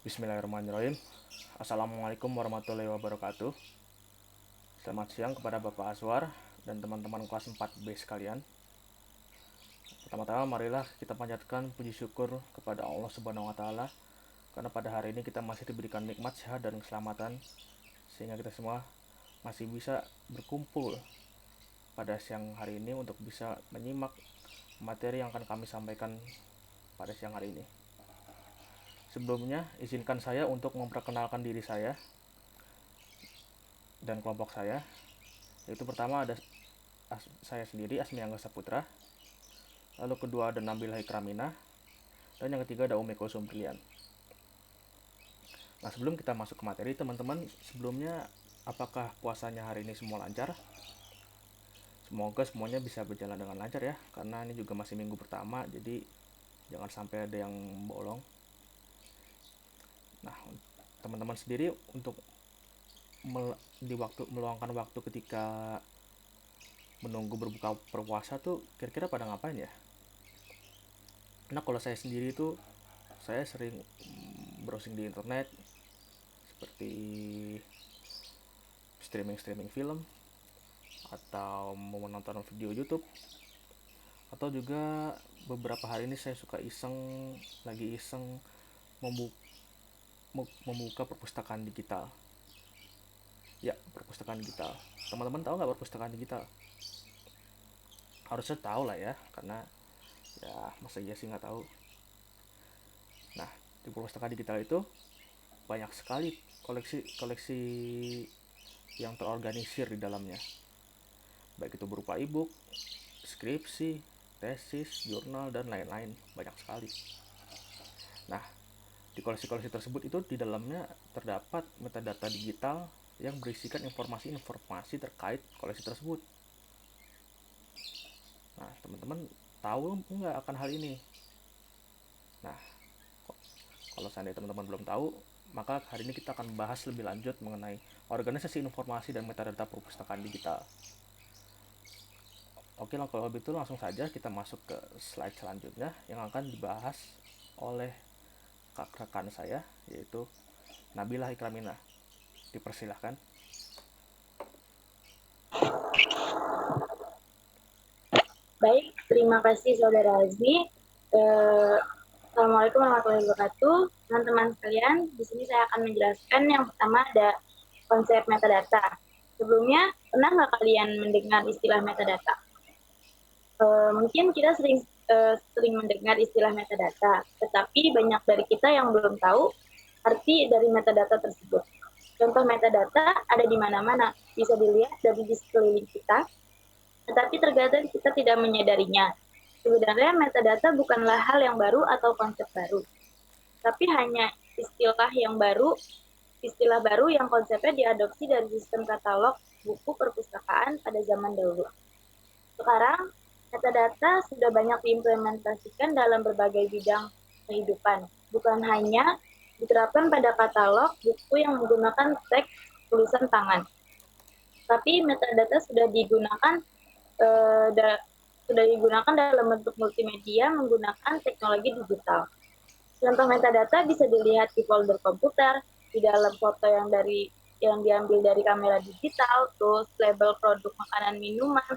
Bismillahirrahmanirrahim. Assalamualaikum warahmatullahi wabarakatuh. Selamat siang kepada Bapak Aswar dan teman-teman kelas 4B sekalian. Pertama-tama marilah kita panjatkan puji syukur kepada Allah Subhanahu wa taala karena pada hari ini kita masih diberikan nikmat sehat dan keselamatan sehingga kita semua masih bisa berkumpul pada siang hari ini untuk bisa menyimak materi yang akan kami sampaikan pada siang hari ini. Sebelumnya, izinkan saya untuk memperkenalkan diri saya dan kelompok saya. Yaitu pertama ada saya sendiri, Asmi Angga Saputra. Lalu kedua ada Nabil Haikramina. Dan yang ketiga ada Umeko Sumbrilian. Nah, sebelum kita masuk ke materi, teman-teman, sebelumnya apakah puasanya hari ini semua lancar? Semoga semuanya bisa berjalan dengan lancar ya, karena ini juga masih minggu pertama, jadi jangan sampai ada yang bolong. Nah, teman-teman sendiri untuk meluangkan waktu ketika menunggu berbuka berpuasa tuh kira-kira pada ngapain ya? Nah, kalau saya sendiri tuh saya sering browsing di internet seperti streaming film atau mau menonton video YouTube, atau juga beberapa hari ini saya suka lagi iseng membuka perpustakaan digital. Ya, perpustakaan digital. Teman-teman tahu nggak perpustakaan digital? Harusnya tahu lah ya, karena ya masa iya sih nggak tahu. Nah, di perpustakaan digital itu banyak sekali koleksi yang terorganisir di dalamnya, baik itu berupa e-book, skripsi, tesis, jurnal, dan lain-lain, banyak sekali. Nah, di koleksi-koleksi tersebut itu di dalamnya terdapat metadata digital yang berisikan informasi-informasi terkait koleksi tersebut. Nah, teman-teman tahu nggak akan hal ini? Nah, kalau seandainya teman-teman belum tahu, maka hari ini kita akan bahas lebih lanjut mengenai organisasi informasi dan metadata perpustakaan digital. Oke, kalau begitu langsung saja kita masuk ke slide selanjutnya yang akan dibahas oleh rekan saya, yaitu Nabila Ikramina. Dipersilahkan. Baik, terima kasih Saudara Azmi. Assalamualaikum warahmatullahi wabarakatuh. Teman-teman sekalian, di sini saya akan menjelaskan yang pertama ada konsep metadata. Sebelumnya, pernah nggak kalian mendengar istilah metadata? Mungkin kita sering mendengar istilah metadata, tetapi banyak dari kita yang belum tahu arti dari metadata tersebut. Contoh metadata ada di mana-mana, bisa dilihat dari di sekeliling kita, tetapi terkadang kita tidak menyadarinya. Sebenarnya metadata bukanlah hal yang baru atau konsep baru, tapi hanya istilah baru yang konsepnya diadopsi dari sistem katalog buku perpustakaan pada zaman dahulu. Sekarang, metadata sudah banyak diimplementasikan dalam berbagai bidang kehidupan, bukan hanya diterapkan pada katalog buku yang menggunakan teks tulisan tangan, tapi metadata sudah digunakan dalam bentuk multimedia menggunakan teknologi digital. Contoh metadata bisa dilihat di folder komputer, di dalam foto yang diambil dari kamera digital, terus label produk makanan minuman,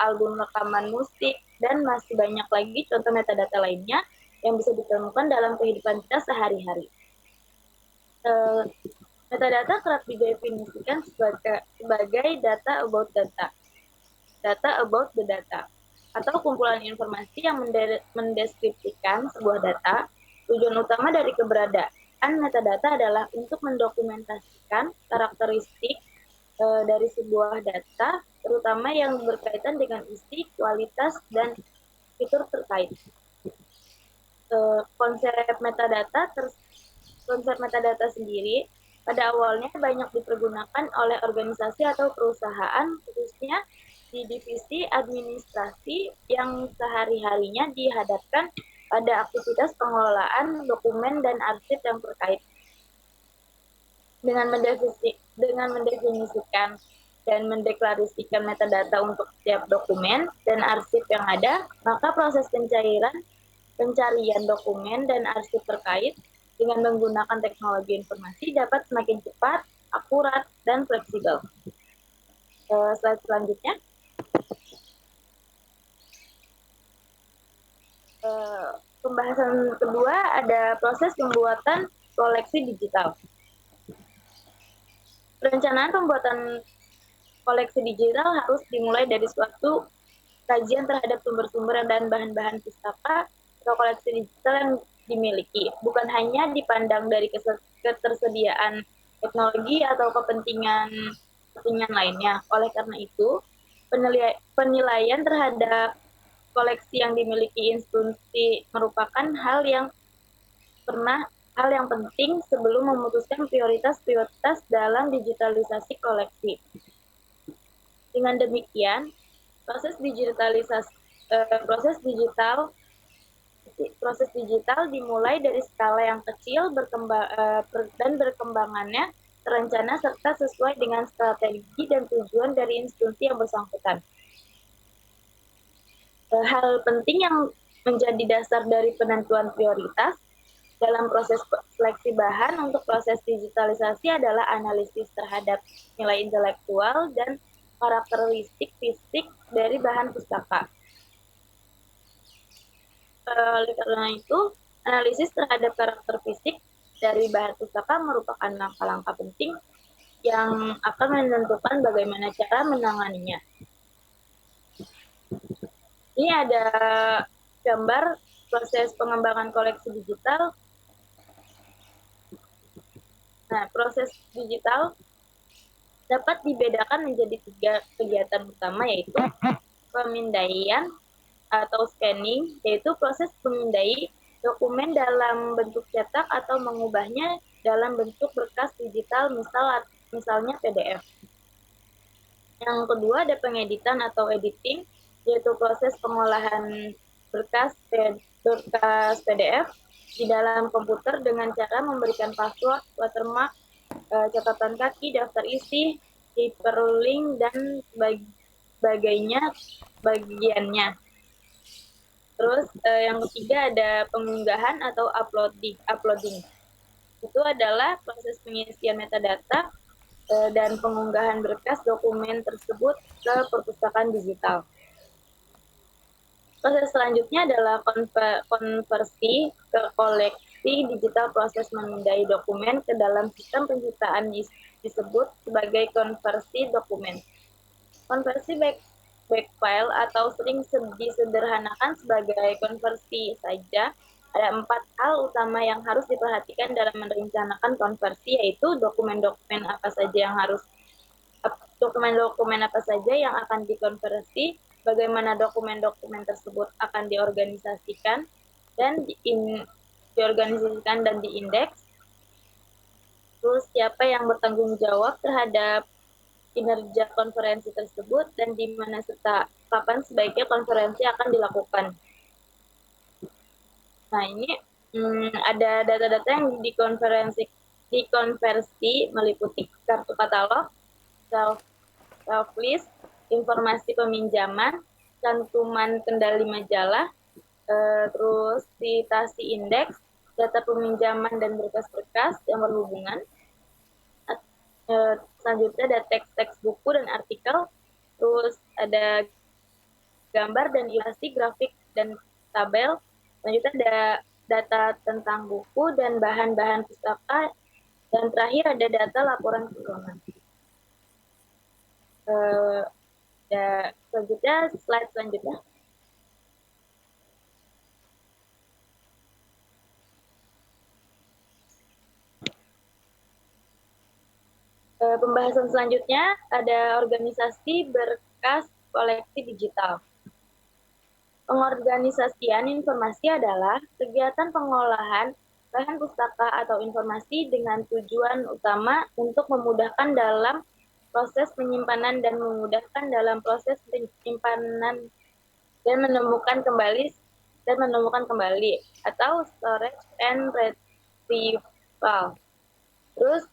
album rekaman musik, dan masih banyak lagi contoh metadata lainnya yang bisa ditemukan dalam kehidupan kita sehari-hari. Metadata kerap didefinisikan sebagai data about data, data about the data, atau kumpulan informasi yang mendeskripsikan sebuah data. Tujuan utama dari keberadaan metadata adalah untuk mendokumentasikan karakteristik dari sebuah data, terutama yang berkaitan dengan isi, kualitas, dan fitur terkait. Konsep metadata sendiri pada awalnya banyak dipergunakan oleh organisasi atau perusahaan, khususnya di divisi administrasi yang sehari-harinya dihadapkan pada aktivitas pengelolaan dokumen dan arsip yang terkait. Dengan mendefinisikan dan mendeklarasikan metadata untuk setiap dokumen dan arsip yang ada, maka proses pencarian dokumen dan arsip terkait dengan menggunakan teknologi informasi dapat semakin cepat, akurat, dan fleksibel. Slide selanjutnya. Pembahasan kedua ada proses pembuatan koleksi digital. Perencanaan pembuatan koleksi digital harus dimulai dari suatu kajian terhadap sumber-sumber dan bahan-bahan pustaka atau koleksi digital yang dimiliki, bukan hanya dipandang dari ketersediaan teknologi atau kepentingan lainnya. Oleh karena itu, penilaian terhadap koleksi yang dimiliki institusi merupakan hal yang penting sebelum memutuskan prioritas dalam digitalisasi koleksi. Dengan demikian, proses digital dimulai dari skala yang kecil dan berkembangannya terencana serta sesuai dengan strategi dan tujuan dari institusi yang bersangkutan. Hal penting yang menjadi dasar dari penentuan prioritas dalam proses seleksi bahan untuk proses digitalisasi adalah analisis terhadap nilai intelektual dan karakteristik fisik dari bahan pustaka. Oleh karena itu, analisis terhadap karakter fisik dari bahan pustaka merupakan langkah-langkah penting yang akan menentukan bagaimana cara menanganinya. Ini ada gambar proses pengembangan koleksi digital. Nah, proses digital dapat dibedakan menjadi 3 kegiatan utama, yaitu pemindaian atau scanning, yaitu proses memindai dokumen dalam bentuk cetak atau mengubahnya dalam bentuk berkas digital, misalnya PDF. Yang kedua ada pengeditan atau editing, yaitu proses pengolahan berkas PDF di dalam komputer dengan cara memberikan password, watermark, catatan kaki, daftar isi, hyperlink, dan bagiannya. Terus yang ketiga ada pengunggahan atau uploading. Itu adalah proses pengisian metadata dan pengunggahan berkas dokumen tersebut ke perpustakaan digital. Proses selanjutnya adalah konversi ke koleksi digital. Proses memindai dokumen ke dalam sistem penciptaan disebut sebagai konversi dokumen. Konversi baik file atau sering disederhanakan sebagai konversi saja. Ada 4 hal utama yang harus diperhatikan dalam merencanakan konversi, yaitu dokumen-dokumen apa saja yang akan dikonversi, bagaimana dokumen-dokumen tersebut akan diorganisasikan dan diindeks, terus siapa yang bertanggung jawab terhadap kinerja konferensi tersebut, dan di mana serta kapan sebaiknya konferensi akan dilakukan. Nah, ini ada data-data yang dikonversi meliputi kartu katalog, self-list, informasi peminjaman, cantuman kendali majalah, terus citasi indeks, data peminjaman dan berkas-berkas yang berhubungan. Selanjutnya ada teks-teks buku dan artikel, terus ada gambar dan ilustrasi, grafik dan tabel. Selanjutnya ada data tentang buku dan bahan-bahan pustaka, dan terakhir ada data laporan keuangan. Selanjutnya, slide selanjutnya. Pembahasan selanjutnya ada organisasi berkas koleksi digital. Pengorganisasian informasi adalah kegiatan pengolahan bahan pustaka atau informasi dengan tujuan utama untuk memudahkan dalam proses penyimpanan dan memudahkan dalam proses penyimpanan dan menemukan kembali atau storage and retrieval. Terus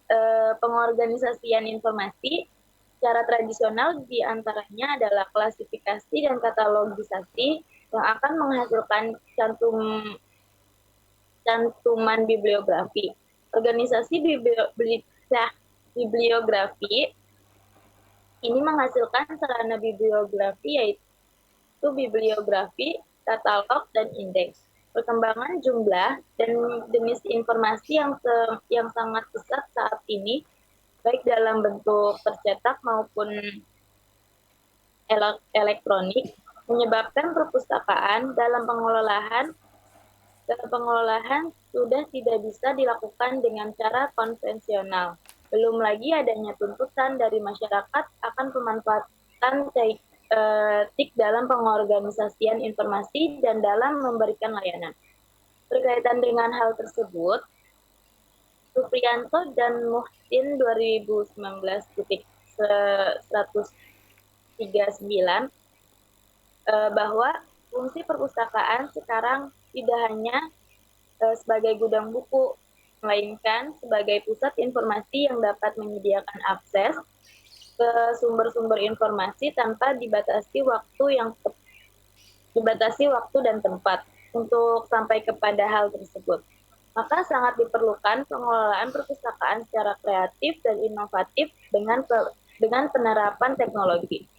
pengorganisasian informasi secara tradisional diantaranya adalah klasifikasi dan katalogisasi yang akan menghasilkan cantuman bibliografi. Organisasi bibliografi ini menghasilkan sarana bibliografi yaitu bibliografi, katalog, dan indeks. Perkembangan jumlah dan jenis informasi yang sangat pesat saat ini, baik dalam bentuk tercetak maupun elektronik, menyebabkan perpustakaan dalam pengelolaan sudah tidak bisa dilakukan dengan cara konvensional. Belum lagi adanya tuntutan dari masyarakat akan pemanfaatan TIK dalam pengorganisasian informasi dan dalam memberikan layanan. Berkaitan dengan hal tersebut, Supriyanto dan Muhsin 2019-139 bahwa fungsi perpustakaan sekarang tidak hanya sebagai gudang buku, melainkan sebagai pusat informasi yang dapat menyediakan akses ke sumber-sumber informasi tanpa dibatasi waktu dan tempat untuk sampai kepada hal tersebut. Maka sangat diperlukan pengelolaan perpustakaan secara kreatif dan inovatif dengan penerapan teknologi.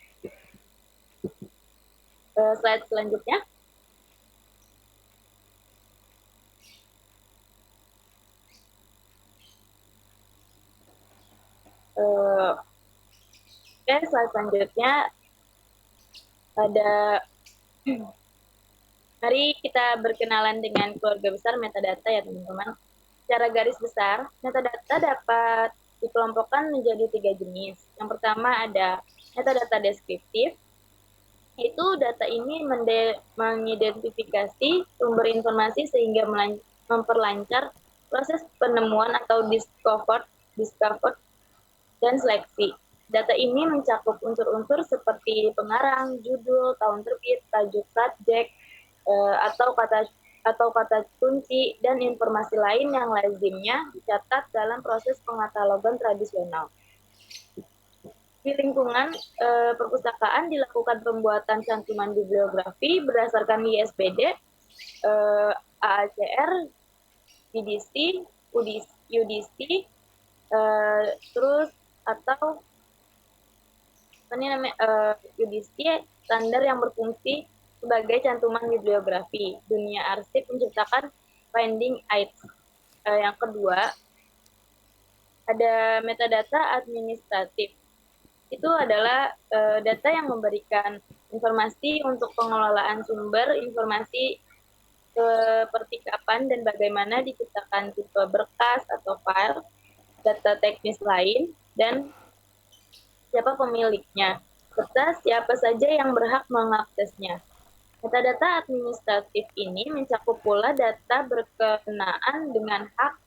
Slide selanjutnya. Oke, slide selanjutnya ada mari kita berkenalan dengan keluarga besar metadata ya teman-teman. Secara garis besar, metadata dapat dikelompokkan menjadi 3 jenis. Yang pertama ada metadata deskriptif, itu data ini mengidentifikasi sumber informasi sehingga memperlancar proses penemuan atau discovered dan seleksi. Data ini mencakup unsur-unsur seperti pengarang, judul, tahun terbit, tajuk subjek, atau kata kunci, dan informasi lain yang lazimnya dicatat dalam proses pengatalogan tradisional. Di lingkungan perpustakaan dilakukan pembuatan cantuman bibliografi berdasarkan ISBD, AACR, BDC, UDC, terus atau UDC standar yang berfungsi sebagai cantuman bibliografi. Dunia arsip menciptakan finding aids. Yang kedua, ada metadata administratif. Itu adalah data yang memberikan informasi untuk pengelolaan sumber informasi seperti kapan dan bagaimana diciptakan tipe berkas atau file, data teknis lain, dan siapa pemiliknya, serta siapa saja yang berhak mengaksesnya. Metadata administratif ini mencakup pula data berkenaan dengan hak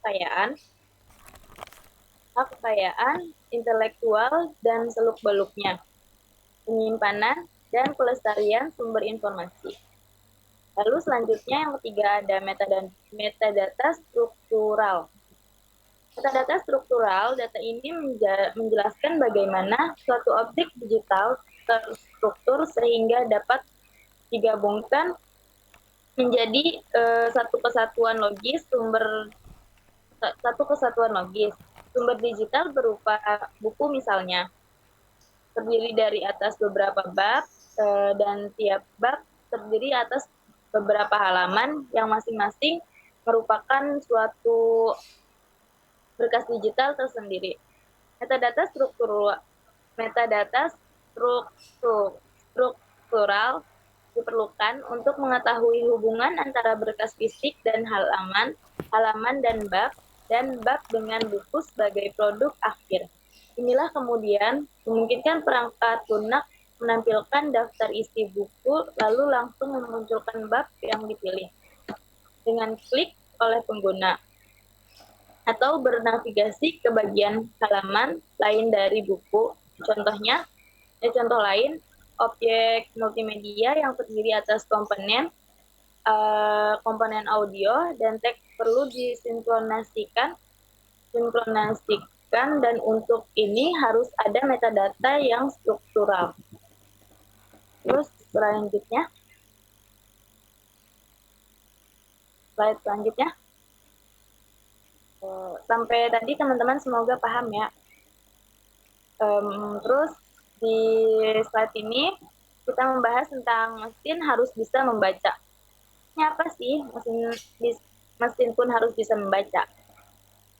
kekayaan intelektual dan seluk-beluknya, penyimpanan, dan pelestarian sumber informasi. Lalu selanjutnya yang ketiga ada metadata struktural. Metadata struktural, data ini menjelaskan bagaimana suatu objek digital terstruktur sehingga dapat digabungkan menjadi satu kesatuan logis. Sumber digital berupa buku misalnya, terdiri dari atas beberapa bab, dan tiap bab terdiri atas beberapa halaman yang masing-masing merupakan suatu berkas digital tersendiri. Metadata struktural diperlukan untuk mengetahui hubungan antara berkas fisik dan halaman dan bab dengan buku sebagai produk akhir. Inilah kemudian memungkinkan perangkat lunak menampilkan daftar isi buku lalu langsung memunculkan bab yang dipilih dengan klik oleh pengguna, atau bernavigasi ke bagian halaman lain dari buku. Contoh lain, objek multimedia yang terdiri atas komponen audio dan teks perlu disinkronasikan, dan untuk ini harus ada metadata yang struktural. Terus slide selanjutnya. Sampai tadi teman-teman semoga paham ya. Terus di slide ini kita membahas tentang mesin harus bisa membaca. Ini apa sih mesin pun harus bisa membaca?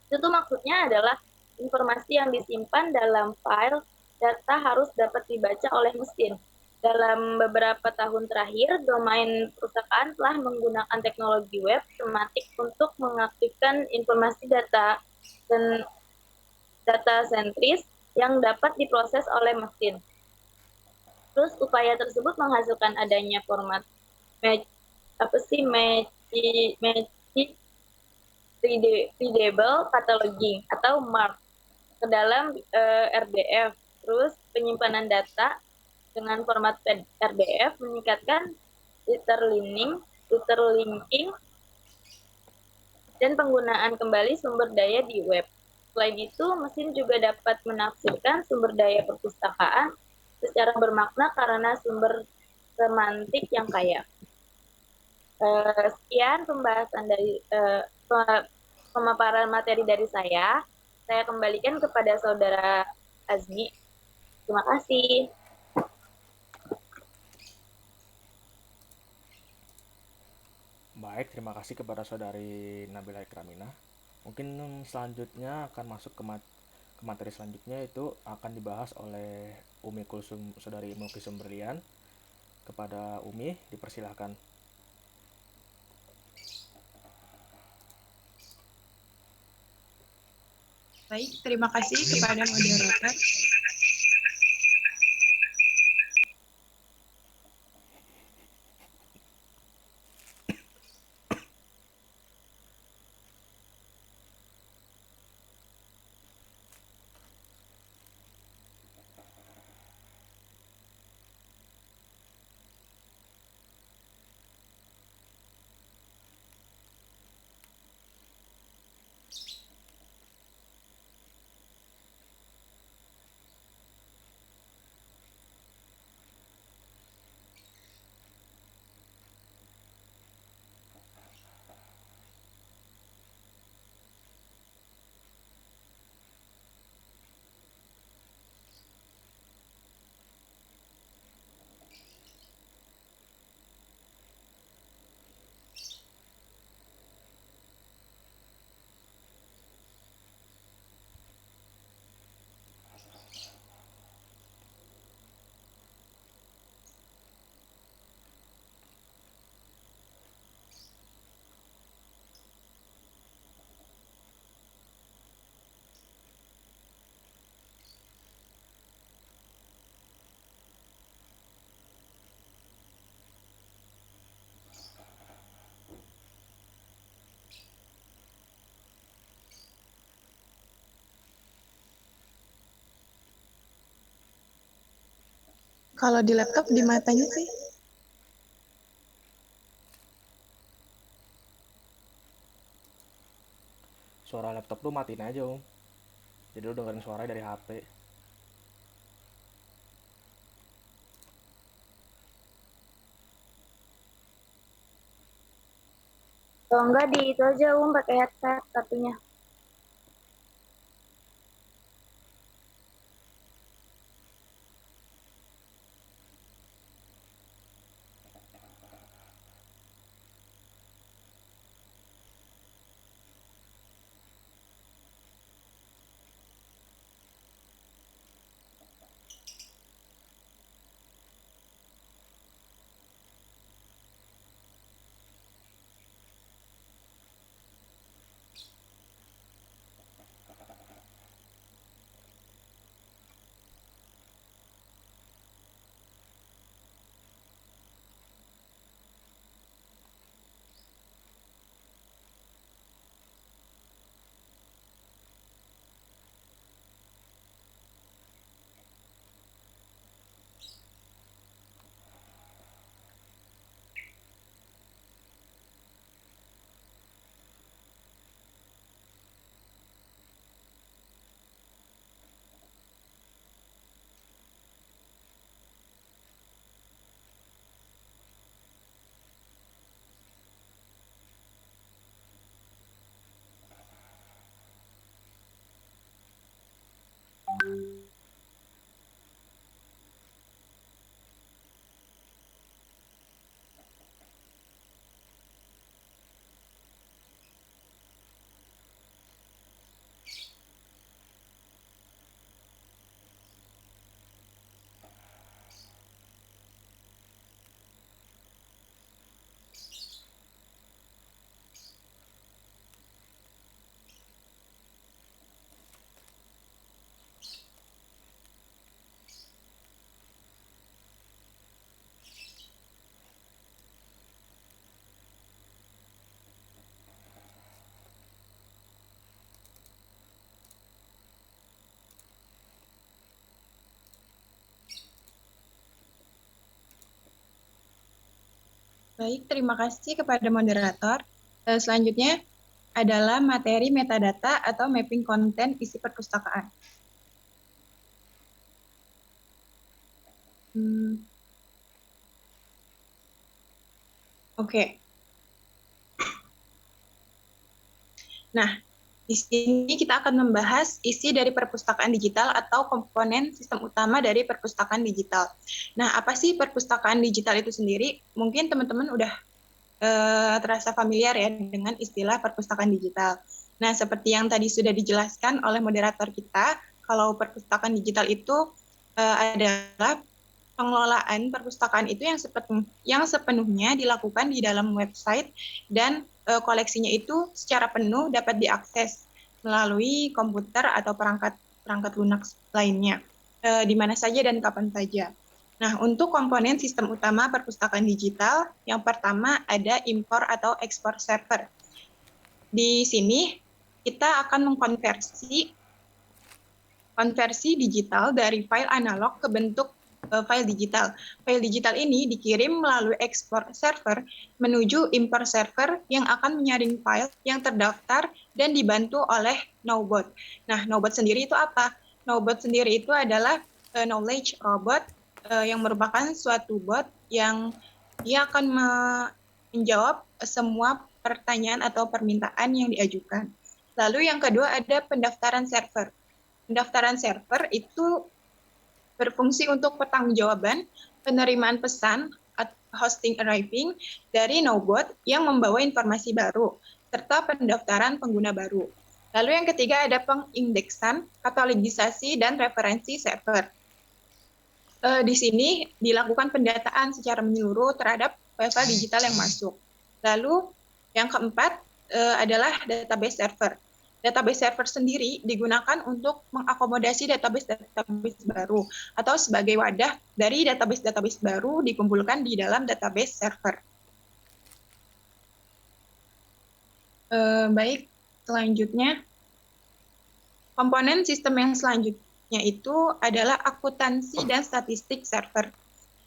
Itu tuh maksudnya adalah informasi yang disimpan dalam file data harus dapat dibaca oleh mesin. Dalam beberapa tahun terakhir, domain perusahaan telah menggunakan teknologi web tematik untuk mengaktifkan informasi data dan data sentris yang dapat diproses oleh mesin. Terus upaya tersebut menghasilkan adanya format readable cataloging atau MARC ke dalam RDF. Terus penyimpanan data dengan format RDF meningkatkan interlinking, dan penggunaan kembali sumber daya di web. Selain itu, mesin juga dapat menafsirkan sumber daya perpustakaan secara bermakna karena sumber semantik yang kaya. Sekian pembahasan dari pemaparan materi dari saya. Saya kembalikan kepada Saudara Azmi. Terima kasih. Baik, terima kasih kepada Saudari Nabila Ikramina. Mungkin selanjutnya akan masuk ke materi selanjutnya, itu akan dibahas oleh Saudari Umi Kulsum Berlian. Kepada Umi, dipersilahkan. Baik, terima kasih kepada moderator. Kalau di laptop di matanya sih. Suara laptop lu matiin aja, Om. Jadi lu dengerin suara dari HP. Kalau enggak di itu aja pakai headset satunya. Baik, terima kasih kepada moderator. Selanjutnya adalah materi metadata atau mapping konten isi perpustakaan. Oke. Nah, di sini kita akan membahas isi dari perpustakaan digital atau komponen sistem utama dari perpustakaan digital. Nah, apa sih perpustakaan digital itu sendiri? Mungkin teman-teman udah terasa familiar ya dengan istilah perpustakaan digital. Nah, seperti yang tadi sudah dijelaskan oleh moderator kita, kalau perpustakaan digital itu adalah pengelolaan perpustakaan itu yang sepenuhnya dilakukan di dalam website dan koleksinya itu secara penuh dapat diakses melalui komputer atau perangkat lunak lainnya di mana saja dan kapan saja. Nah, untuk komponen sistem utama perpustakaan digital, yang pertama ada impor atau ekspor server. Di sini kita akan mengkonversi digital dari file analog ke bentuk file digital. File digital ini dikirim melalui ekspor server menuju impor server yang akan menyaring file yang terdaftar dan dibantu oleh Knowbot. Nah, Knowbot sendiri itu apa? Knowbot sendiri itu adalah knowledge robot yang merupakan suatu bot yang dia akan menjawab semua pertanyaan atau permintaan yang diajukan. Lalu yang kedua ada pendaftaran server. Pendaftaran server itu berfungsi untuk pertanggungjawaban penerimaan pesan hosting arriving dari Knowbot yang membawa informasi baru, serta pendaftaran pengguna baru. Lalu yang ketiga ada pengindeksan, katalogisasi, dan referensi server. Di sini dilakukan pendataan secara menyeluruh terhadap file digital yang masuk. Lalu yang keempat adalah database server. Database server sendiri digunakan untuk mengakomodasi database baru atau sebagai wadah dari database baru dikumpulkan di dalam database server. Baik, selanjutnya komponen sistem yang selanjutnya itu adalah akuntansi dan statistik server.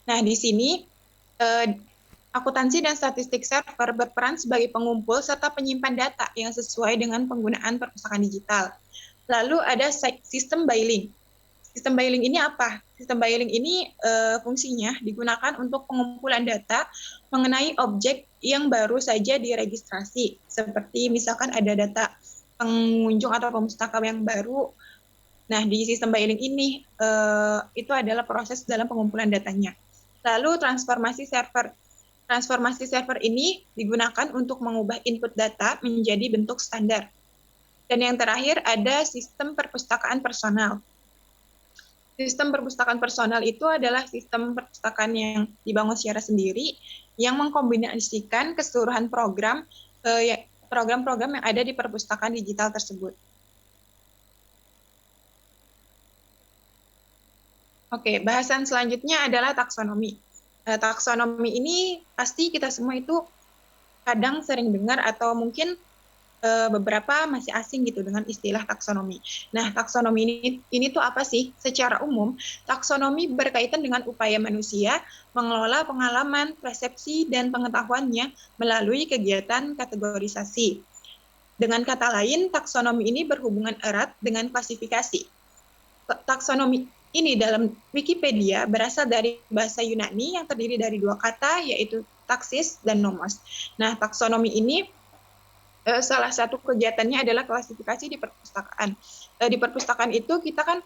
Nah, di sini akuntansi dan statistik server berperan sebagai pengumpul serta penyimpan data yang sesuai dengan penggunaan perpustakaan digital. Lalu ada sistem billing. Sistem billing ini apa? Sistem billing ini fungsinya digunakan untuk pengumpulan data mengenai objek yang baru saja diregistrasi. Seperti misalkan ada data pengunjung atau pemustaka yang baru. Nah, di sistem billing ini itu adalah proses dalam pengumpulan datanya. Lalu transformasi server. Transformasi server ini digunakan untuk mengubah input data menjadi bentuk standar. Dan yang terakhir ada sistem perpustakaan personal. Sistem perpustakaan personal itu adalah sistem perpustakaan yang dibangun secara sendiri yang mengkombinasikan keseluruhan program-program yang ada di perpustakaan digital tersebut. Oke, bahasan selanjutnya adalah taksonomi. Taksonomi ini pasti kita semua itu kadang sering dengar atau mungkin beberapa masih asing gitu dengan istilah taksonomi. Nah, taksonomi ini tuh apa sih? Secara umum, taksonomi berkaitan dengan upaya manusia mengelola pengalaman, persepsi, dan pengetahuannya melalui kegiatan kategorisasi. Dengan kata lain, taksonomi ini berhubungan erat dengan klasifikasi. Taksonomi ini dalam Wikipedia berasal dari bahasa Yunani yang terdiri dari dua kata, yaitu taksis dan nomos. Nah, taksonomi ini salah satu kegiatannya adalah klasifikasi di perpustakaan. Di perpustakaan itu kita kan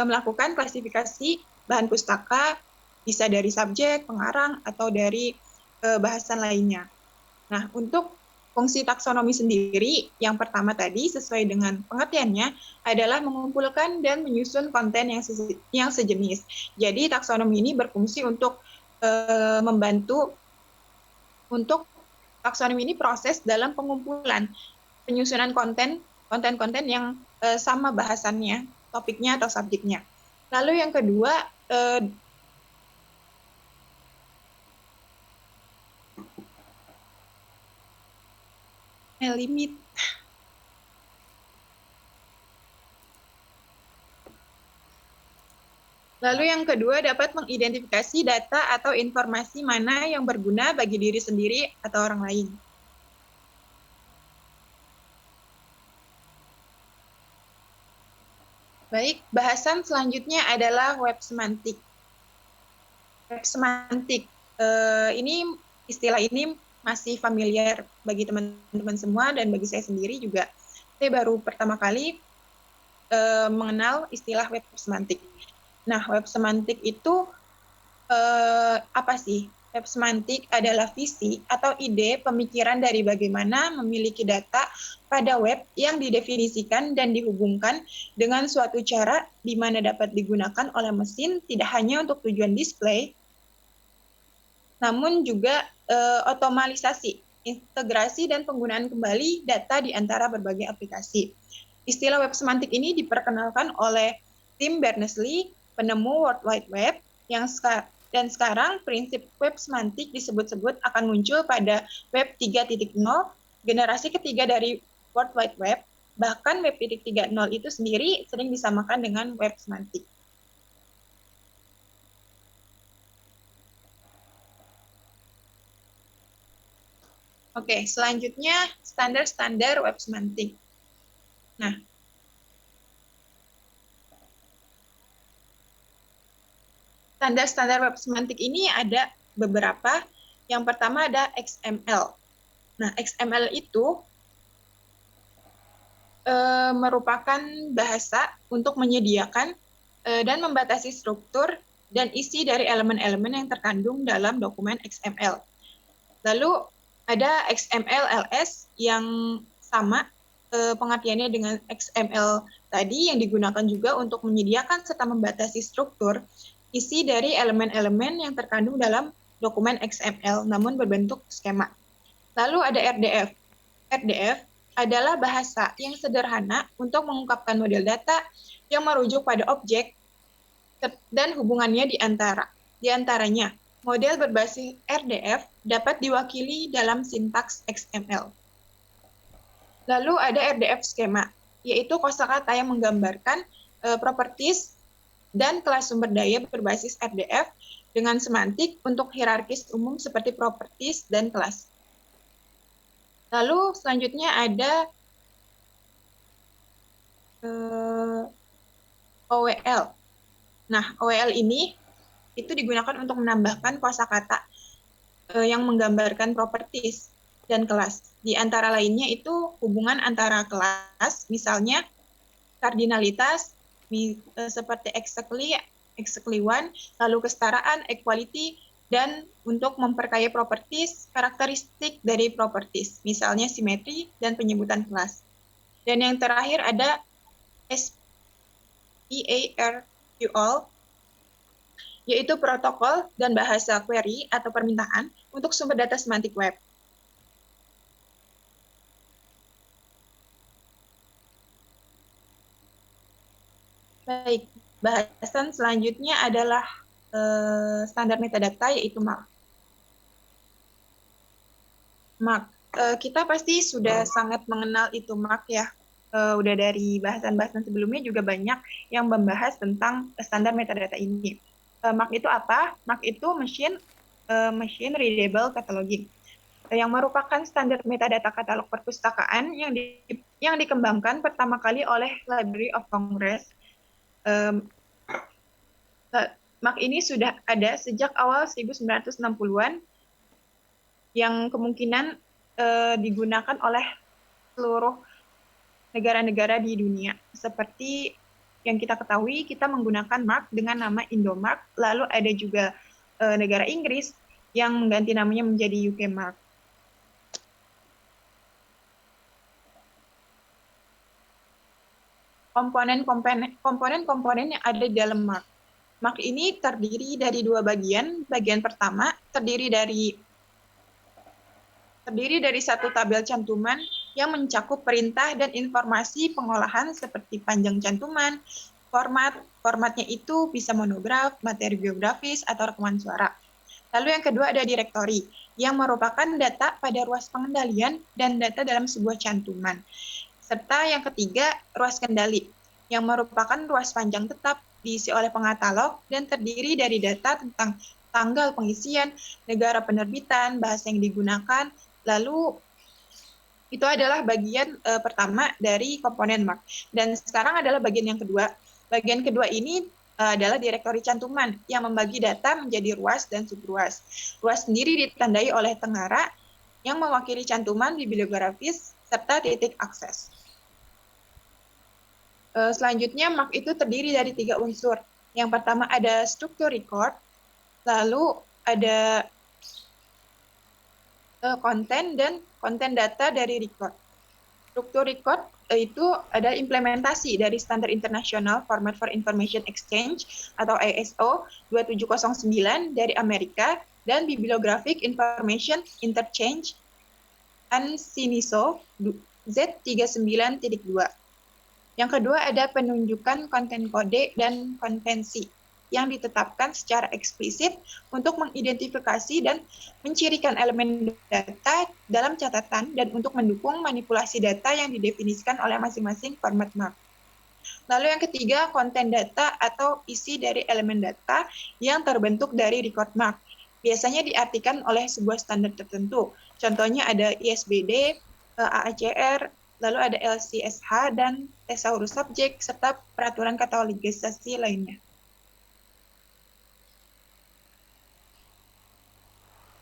melakukan klasifikasi bahan pustaka, bisa dari subjek, pengarang, atau dari bahasan lainnya. Nah, untuk fungsi taksonomi sendiri, yang pertama tadi sesuai dengan pengertiannya adalah mengumpulkan dan menyusun konten yang sejenis. Jadi taksonomi ini berfungsi untuk membantu untuk taksonomi ini proses dalam pengumpulan penyusunan konten yang sama bahasannya, topiknya atau subjeknya. Lalu yang kedua limit. Lalu yang kedua, dapat mengidentifikasi data atau informasi mana yang berguna bagi diri sendiri atau orang lain. Baik, bahasan selanjutnya adalah web semantik. Web semantik, ini istilah ini masih familiar bagi teman-teman semua dan bagi saya sendiri juga. Saya baru pertama kali mengenal istilah web semantik. Nah, web semantik itu apa sih? Web semantik adalah visi atau ide pemikiran dari bagaimana memiliki data pada web yang didefinisikan dan dihubungkan dengan suatu cara di mana dapat digunakan oleh mesin tidak hanya untuk tujuan display, namun juga otomatisasi, integrasi, dan penggunaan kembali data di antara berbagai aplikasi. Istilah web semantik ini diperkenalkan oleh Tim Berners-Lee, penemu World Wide Web, dan sekarang prinsip web semantik disebut-sebut akan muncul pada Web 3.0, generasi ketiga dari World Wide Web. Bahkan Web 3.0 itu sendiri sering disamakan dengan web semantik. Oke, selanjutnya standar-standar web semantik. Nah, standar-standar web semantik ini ada beberapa. Yang pertama ada XML. Nah, XML itu merupakan bahasa untuk menyediakan dan membatasi struktur dan isi dari elemen-elemen yang terkandung dalam dokumen XML. Lalu ada XML/LS yang sama pengertiannya dengan XML tadi, yang digunakan juga untuk menyediakan serta membatasi struktur isi dari elemen-elemen yang terkandung dalam dokumen XML, namun berbentuk skema. Lalu ada RDF. RDF adalah bahasa yang sederhana untuk mengungkapkan model data yang merujuk pada objek dan hubungannya di antaranya. Model berbasis RDF dapat diwakili dalam sintaks XML. Lalu ada RDF skema, yaitu kosakata yang menggambarkan properties dan kelas sumber daya berbasis RDF dengan semantik untuk hierarkis umum seperti properties dan kelas. Lalu selanjutnya ada OWL. Nah, OWL ini itu digunakan untuk menambahkan kosakata yang menggambarkan properties dan kelas. Di antara lainnya itu hubungan antara kelas, misalnya kardinalitas, seperti exactly one, lalu kesetaraan, equality, dan untuk memperkaya properties, karakteristik dari properties, misalnya simetri dan penyebutan kelas. Dan yang terakhir ada SPARQL, yaitu protokol dan bahasa query atau permintaan untuk sumber data semantik web. Baik, bahasan selanjutnya adalah standar metadata, yaitu MARC. MARC, kita pasti sudah sangat mengenal itu MARC ya. Udah dari bahasan-bahasan sebelumnya juga banyak yang membahas tentang standar metadata ini. MARC itu apa? MARC itu Machine Readable Cataloging, yang merupakan standar metadata katalog perpustakaan yang dikembangkan pertama kali oleh Library of Congress. MARC ini sudah ada sejak awal 1960-an, yang kemungkinan digunakan oleh seluruh negara-negara di dunia. Seperti yang kita ketahui, kita menggunakan MARC dengan nama Indomark, lalu ada juga negara Inggris yang mengganti namanya menjadi UK MARC. Komponen-komponen yang ada di dalam MARC. MARC ini terdiri dari dua bagian. Bagian pertama terdiri dari satu tabel cantuman yang mencakup perintah dan informasi pengolahan seperti panjang cantuman, formatnya itu bisa monograf, materi biografis, atau rekaman suara. Lalu yang kedua ada direktori, yang merupakan data pada ruas pengendalian dan data dalam sebuah cantuman. Serta yang ketiga, ruas kendali, yang merupakan ruas panjang tetap diisi oleh pengatalog dan terdiri dari data tentang tanggal pengisian, negara penerbitan, bahasa yang digunakan, lalu itu adalah bagian pertama dari komponen MARC. Dan sekarang adalah bagian yang kedua. Bagian kedua ini adalah direktori cantuman yang membagi data menjadi ruas dan subruas. Ruas sendiri ditandai oleh tengara yang mewakili cantuman bibliografis serta titik akses. Selanjutnya, MARC itu terdiri dari 3 unsur. Yang pertama ada struktur record, lalu ada konten dan konten data dari record. Struktur record itu ada implementasi dari Standar Internasional Format for Information Exchange atau ISO 2709 dari Amerika dan Bibliographic Information Interchange ANSINISO Z39.2. Yang kedua ada penunjukan konten kode dan konvensi yang ditetapkan secara eksplisit untuk mengidentifikasi dan mencirikan elemen data dalam catatan dan untuk mendukung manipulasi data yang didefinisikan oleh masing-masing format MARC. Lalu yang ketiga, konten data atau isi dari elemen data yang terbentuk dari record MARC. Biasanya diartikan oleh sebuah standar tertentu. Contohnya ada ISBD, AACR, lalu ada LCSH dan thesaurus subjek, serta peraturan katalogisasi lainnya.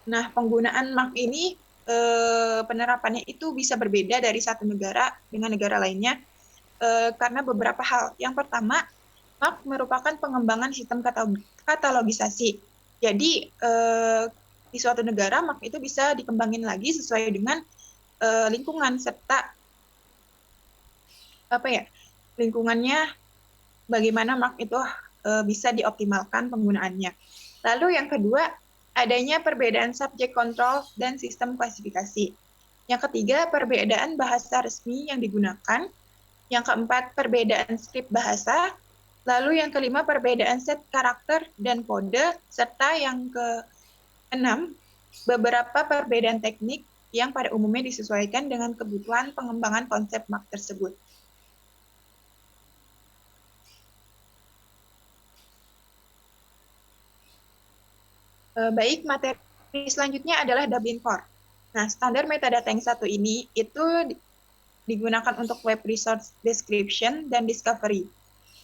Nah, penggunaan MARC ini, penerapannya itu bisa berbeda dari satu negara dengan negara lainnya, karena beberapa hal. Yang pertama, MARC merupakan pengembangan sistem katalogisasi. Jadi, di suatu negara, MARC itu bisa dikembangin lagi sesuai dengan lingkungan serta lingkungannya, bagaimana MARC itu bisa dioptimalkan penggunaannya. Lalu yang kedua, adanya perbedaan subjek kontrol dan sistem klasifikasi. Yang ketiga, perbedaan bahasa resmi yang digunakan. Yang keempat, perbedaan skrip bahasa. Lalu yang kelima, perbedaan set karakter dan kode. Serta yang keenam, beberapa perbedaan teknik yang pada umumnya disesuaikan dengan kebutuhan pengembangan konsep MARC tersebut. Baik, materi selanjutnya adalah Dublin Core. Nah, standar metadata yang satu ini itu digunakan untuk web resource description dan discovery.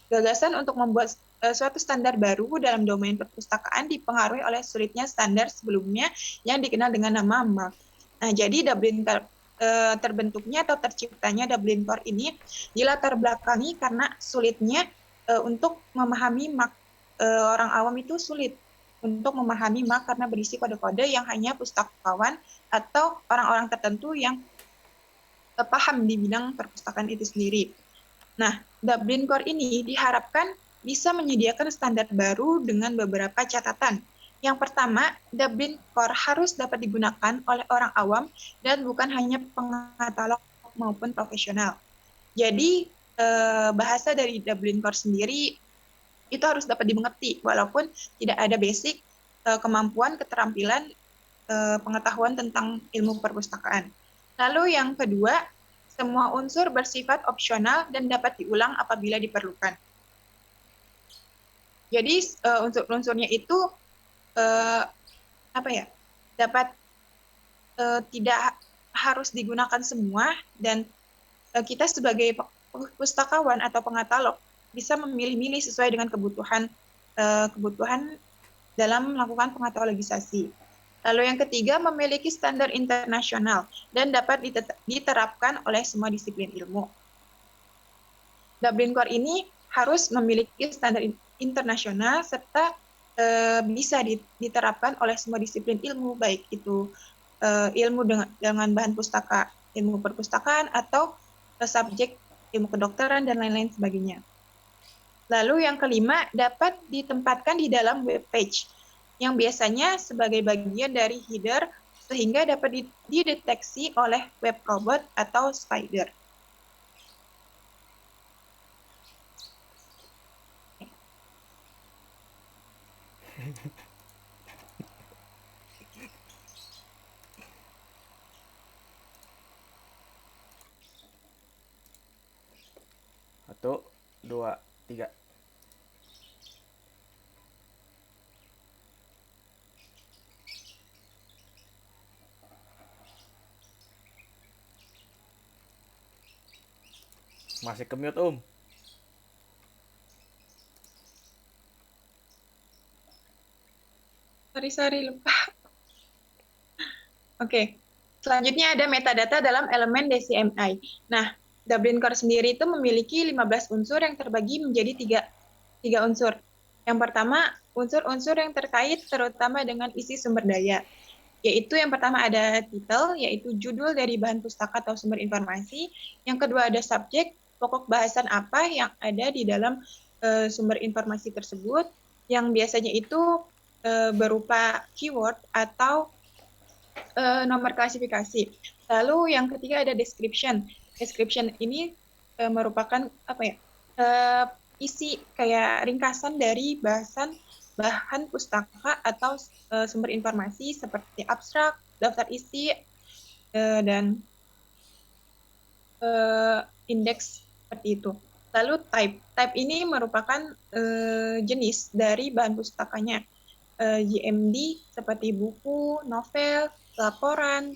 Gagasan untuk membuat suatu standar baru dalam domain perpustakaan dipengaruhi oleh sulitnya standar sebelumnya yang dikenal dengan nama MARC. Nah, jadi Dublin terbentuknya atau terciptanya Dublin Core ini dilatar belakangi karena sulitnya untuk memahami MARC. Orang awam itu sulit untuk memahami MARC karena berisi kode-kode yang hanya pustakawan atau orang-orang tertentu yang paham di bidang perpustakaan itu sendiri. Nah, Dublin Core ini diharapkan bisa menyediakan standar baru dengan beberapa catatan. Yang pertama, Dublin Core harus dapat digunakan oleh orang awam dan bukan hanya pengatalog maupun profesional. Jadi, bahasa dari Dublin Core sendiri itu harus dapat dimengerti, walaupun tidak ada basic kemampuan, keterampilan, pengetahuan tentang ilmu perpustakaan. Lalu yang kedua, semua unsur bersifat opsional dan dapat diulang apabila diperlukan. Jadi unsur-unsurnya itu dapat tidak harus digunakan semua, dan kita sebagai pustakawan atau pengatalog bisa memilih-milih sesuai dengan kebutuhan dalam melakukan pengatalogisasi. Lalu yang ketiga, memiliki standar internasional dan dapat diterapkan oleh semua disiplin ilmu. Dublin Core ini harus memiliki standar internasional serta bisa diterapkan oleh semua disiplin ilmu, baik itu ilmu dengan bahan pustaka, ilmu perpustakaan, atau subjek ilmu kedokteran, dan lain-lain sebagainya. Lalu yang kelima, dapat ditempatkan di dalam web page, yang biasanya sebagai bagian dari header sehingga dapat dideteksi oleh web robot atau spider. Satu, dua, tiga. Masih kemute, Om. Sorry, lupa. Oke. Selanjutnya ada metadata dalam elemen DCMI. Nah, Dublin Core sendiri itu memiliki 15 unsur yang terbagi menjadi tiga unsur. Yang pertama, unsur-unsur yang terkait terutama dengan isi sumber daya. Yaitu yang pertama ada title, yaitu judul dari bahan pustaka atau sumber informasi. Yang kedua ada subjek, pokok bahasan apa yang ada di dalam sumber informasi tersebut, yang biasanya itu berupa keyword atau nomor klasifikasi. Lalu yang ketiga ada description. Description ini merupakan apa ya? Isi kayak ringkasan dari bahan pustaka atau sumber informasi seperti abstrak, daftar isi, dan indeks seperti itu. Lalu type. Type ini merupakan jenis dari bahan pustakanya. JMD seperti buku, novel, laporan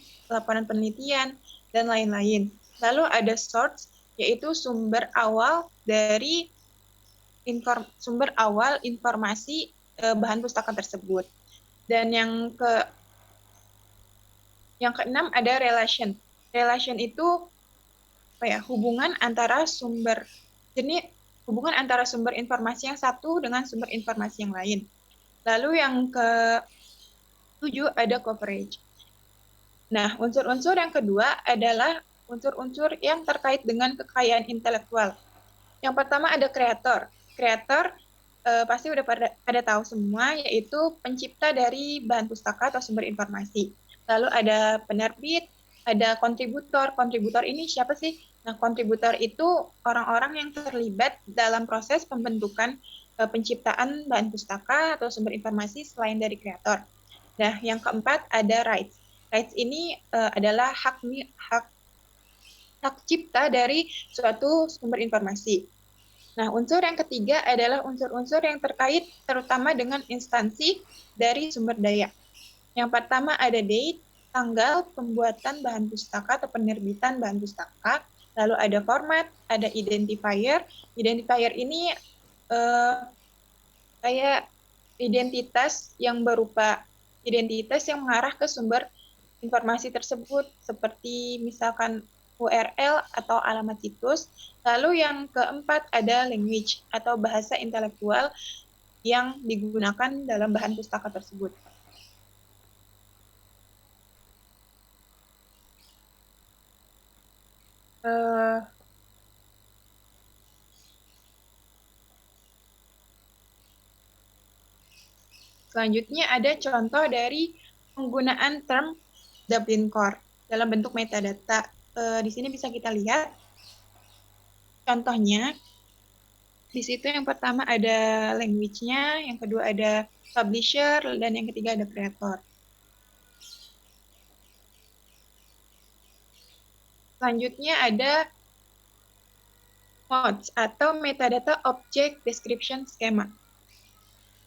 penelitian, dan lain-lain. Lalu ada source, yaitu sumber awal dari sumber awal informasi bahan pustaka tersebut. Dan yang keenam ada relation. Relation itu apa ya? Hubungan antara sumber informasi yang satu dengan sumber informasi yang lain. Lalu yang ke-7 ada coverage. Nah, unsur-unsur yang kedua adalah unsur-unsur yang terkait dengan kekayaan intelektual. Yang pertama ada kreator. Kreator pasti udah pada tahu semua, yaitu pencipta dari bahan pustaka atau sumber informasi. Lalu ada penerbit, ada kontributor. Kontributor ini siapa sih? Nah, kontributor itu orang-orang yang terlibat dalam proses pembentukan penciptaan bahan pustaka atau sumber informasi selain dari kreator. Nah, yang keempat ada rights. Rights ini adalah hak cipta dari suatu sumber informasi. Nah, unsur yang ketiga adalah unsur-unsur yang terkait terutama dengan instansi dari sumber daya. Yang pertama ada date, tanggal pembuatan bahan pustaka atau penerbitan bahan pustaka. Lalu ada format, ada identifier. Identifier ini kayak identitas yang mengarah ke sumber informasi tersebut, seperti misalkan URL atau alamat situs. Lalu yang keempat ada language atau bahasa intelektual yang digunakan dalam bahan pustaka tersebut. Selanjutnya ada contoh dari penggunaan term Dublin Core dalam bentuk metadata. Di sini bisa kita lihat contohnya. Di situ yang pertama ada language-nya, yang kedua ada publisher, dan yang ketiga ada creator. Selanjutnya ada mods atau metadata object description schema.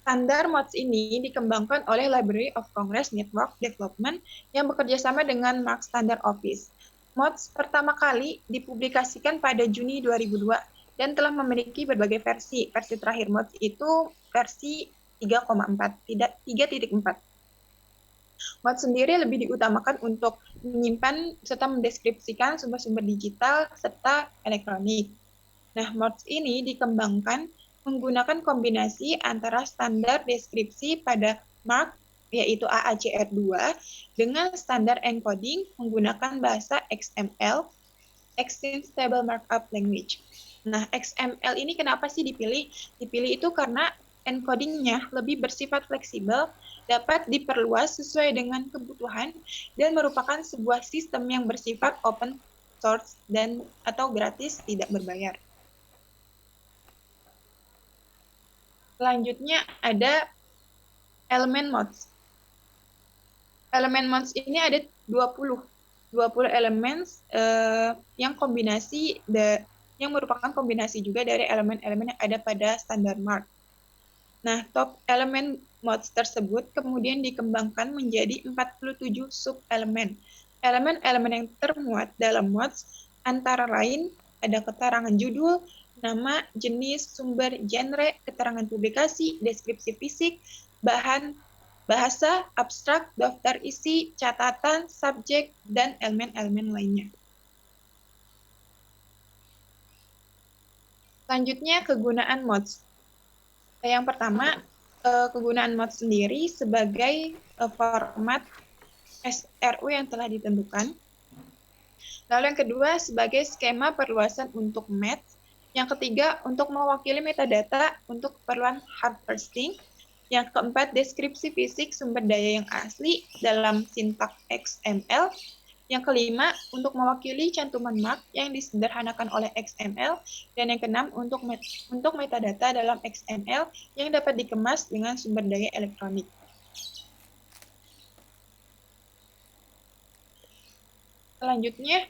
Standar MODS ini dikembangkan oleh Library of Congress Network Development yang bekerja sama dengan Mark Standard Office. MODS pertama kali dipublikasikan pada Juni 2002 dan telah memiliki berbagai versi. Versi terakhir MODS itu versi 3,4, tidak 3.4. MODS sendiri lebih diutamakan untuk menyimpan serta mendeskripsikan sumber-sumber digital serta elektronik. Nah, MODS ini dikembangkan menggunakan kombinasi antara standar deskripsi pada MARC, yaitu AACR2, dengan standar encoding menggunakan bahasa XML, Extensible Markup Language. Nah, XML ini kenapa sih dipilih? Dipilih itu karena encodingnya lebih bersifat fleksibel, dapat diperluas sesuai dengan kebutuhan, dan merupakan sebuah sistem yang bersifat open source dan atau gratis, tidak berbayar. Selanjutnya ada elemen mods. Elemen mods ini ada 20 elemen yang merupakan kombinasi juga dari elemen-elemen yang ada pada standar MARC. Nah, top elemen mods tersebut kemudian dikembangkan menjadi 47 sub-elemen. Elemen-elemen yang termuat dalam mods antara lain ada keterangan judul, nama, jenis, sumber, genre, keterangan publikasi, deskripsi fisik, bahan, bahasa, abstrak, daftar isi, catatan, subjek, dan elemen-elemen lainnya. Selanjutnya, kegunaan mods. Yang pertama, kegunaan mods sendiri sebagai format SRU yang telah ditentukan. Lalu yang kedua, sebagai skema perluasan untuk math. Yang ketiga, untuk mewakili metadata untuk keperluan hard parsing. Yang keempat, deskripsi fisik sumber daya yang asli dalam sintak XML. Yang kelima, untuk mewakili cantuman mark yang disederhanakan oleh XML. Dan yang keenam, untuk metadata dalam XML yang dapat dikemas dengan sumber daya elektronik. Selanjutnya,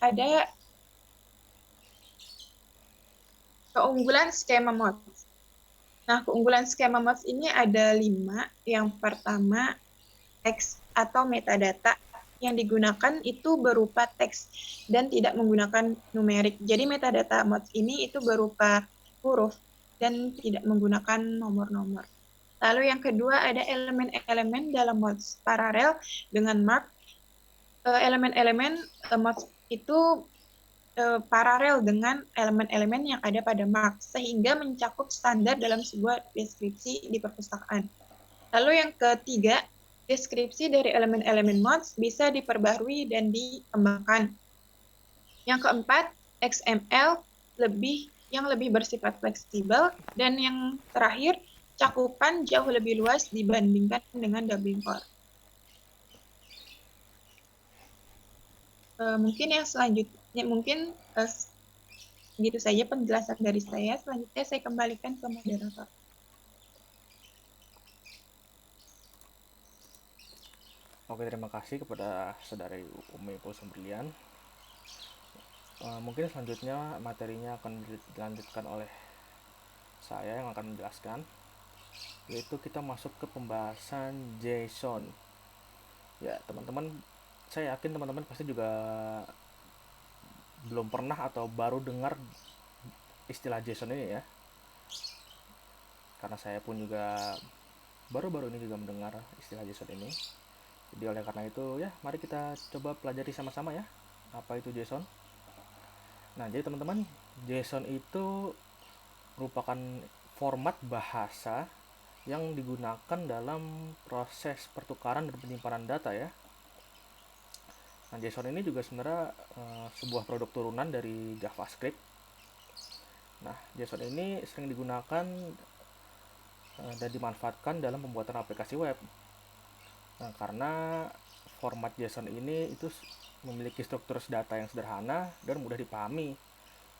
ada keunggulan skema mods. Nah, keunggulan skema mods ini ada 5. Yang pertama, teks atau metadata yang digunakan itu berupa teks dan tidak menggunakan numerik. Jadi metadata mods ini itu berupa huruf dan tidak menggunakan nomor-nomor. Lalu yang kedua ada elemen-elemen dalam mods paralel dengan mark. Elemen-elemen mods itu paralel dengan elemen-elemen yang ada pada mark, sehingga mencakup standar dalam sebuah deskripsi di perpustakaan. Lalu yang ketiga, deskripsi dari elemen-elemen mods bisa diperbarui dan dikembangkan. Yang keempat, XML yang lebih bersifat fleksibel. Dan yang terakhir, cakupan jauh lebih luas dibandingkan dengan Dublin Core. Mungkin yang selanjutnya, gitu saja penjelasan dari saya. Selanjutnya saya kembalikan ke moderator. Oke, terima kasih kepada Saudari Umi Kulsum Brilian. Mungkin selanjutnya materinya akan dilanjutkan oleh saya yang akan menjelaskan, yaitu kita masuk ke pembahasan JSON. Ya, teman-teman, saya yakin teman-teman pasti juga belum pernah atau baru dengar istilah JSON ini ya. Karena saya pun juga baru-baru ini juga mendengar istilah JSON ini. Jadi oleh karena itu ya, mari kita coba pelajari sama-sama ya, apa itu JSON. Nah, jadi teman-teman, JSON itu merupakan format bahasa yang digunakan dalam proses pertukaran dan penyimpanan data ya. Nah, JSON ini juga sebenarnya sebuah produk turunan dari JavaScript. Nah, JSON ini sering digunakan dan dimanfaatkan dalam pembuatan aplikasi web. Nah, karena format JSON ini itu memiliki struktur data yang sederhana dan mudah dipahami.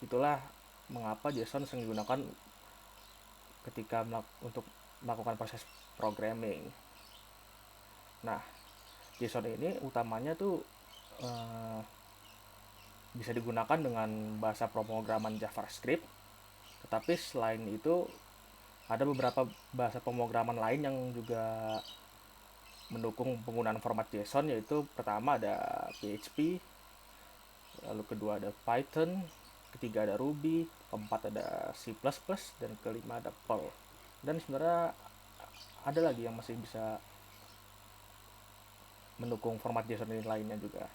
Itulah mengapa JSON sering digunakan ketika untuk melakukan proses programming. Nah, JSON ini utamanya tuh bisa digunakan dengan bahasa pemrograman JavaScript, tetapi selain itu ada beberapa bahasa pemrograman lain yang juga mendukung penggunaan format JSON, yaitu pertama ada PHP, lalu kedua ada Python, ketiga ada Ruby, keempat ada C++, dan kelima ada Perl. Dan sebenarnya ada lagi yang masih bisa mendukung format JSON ini lainnya juga.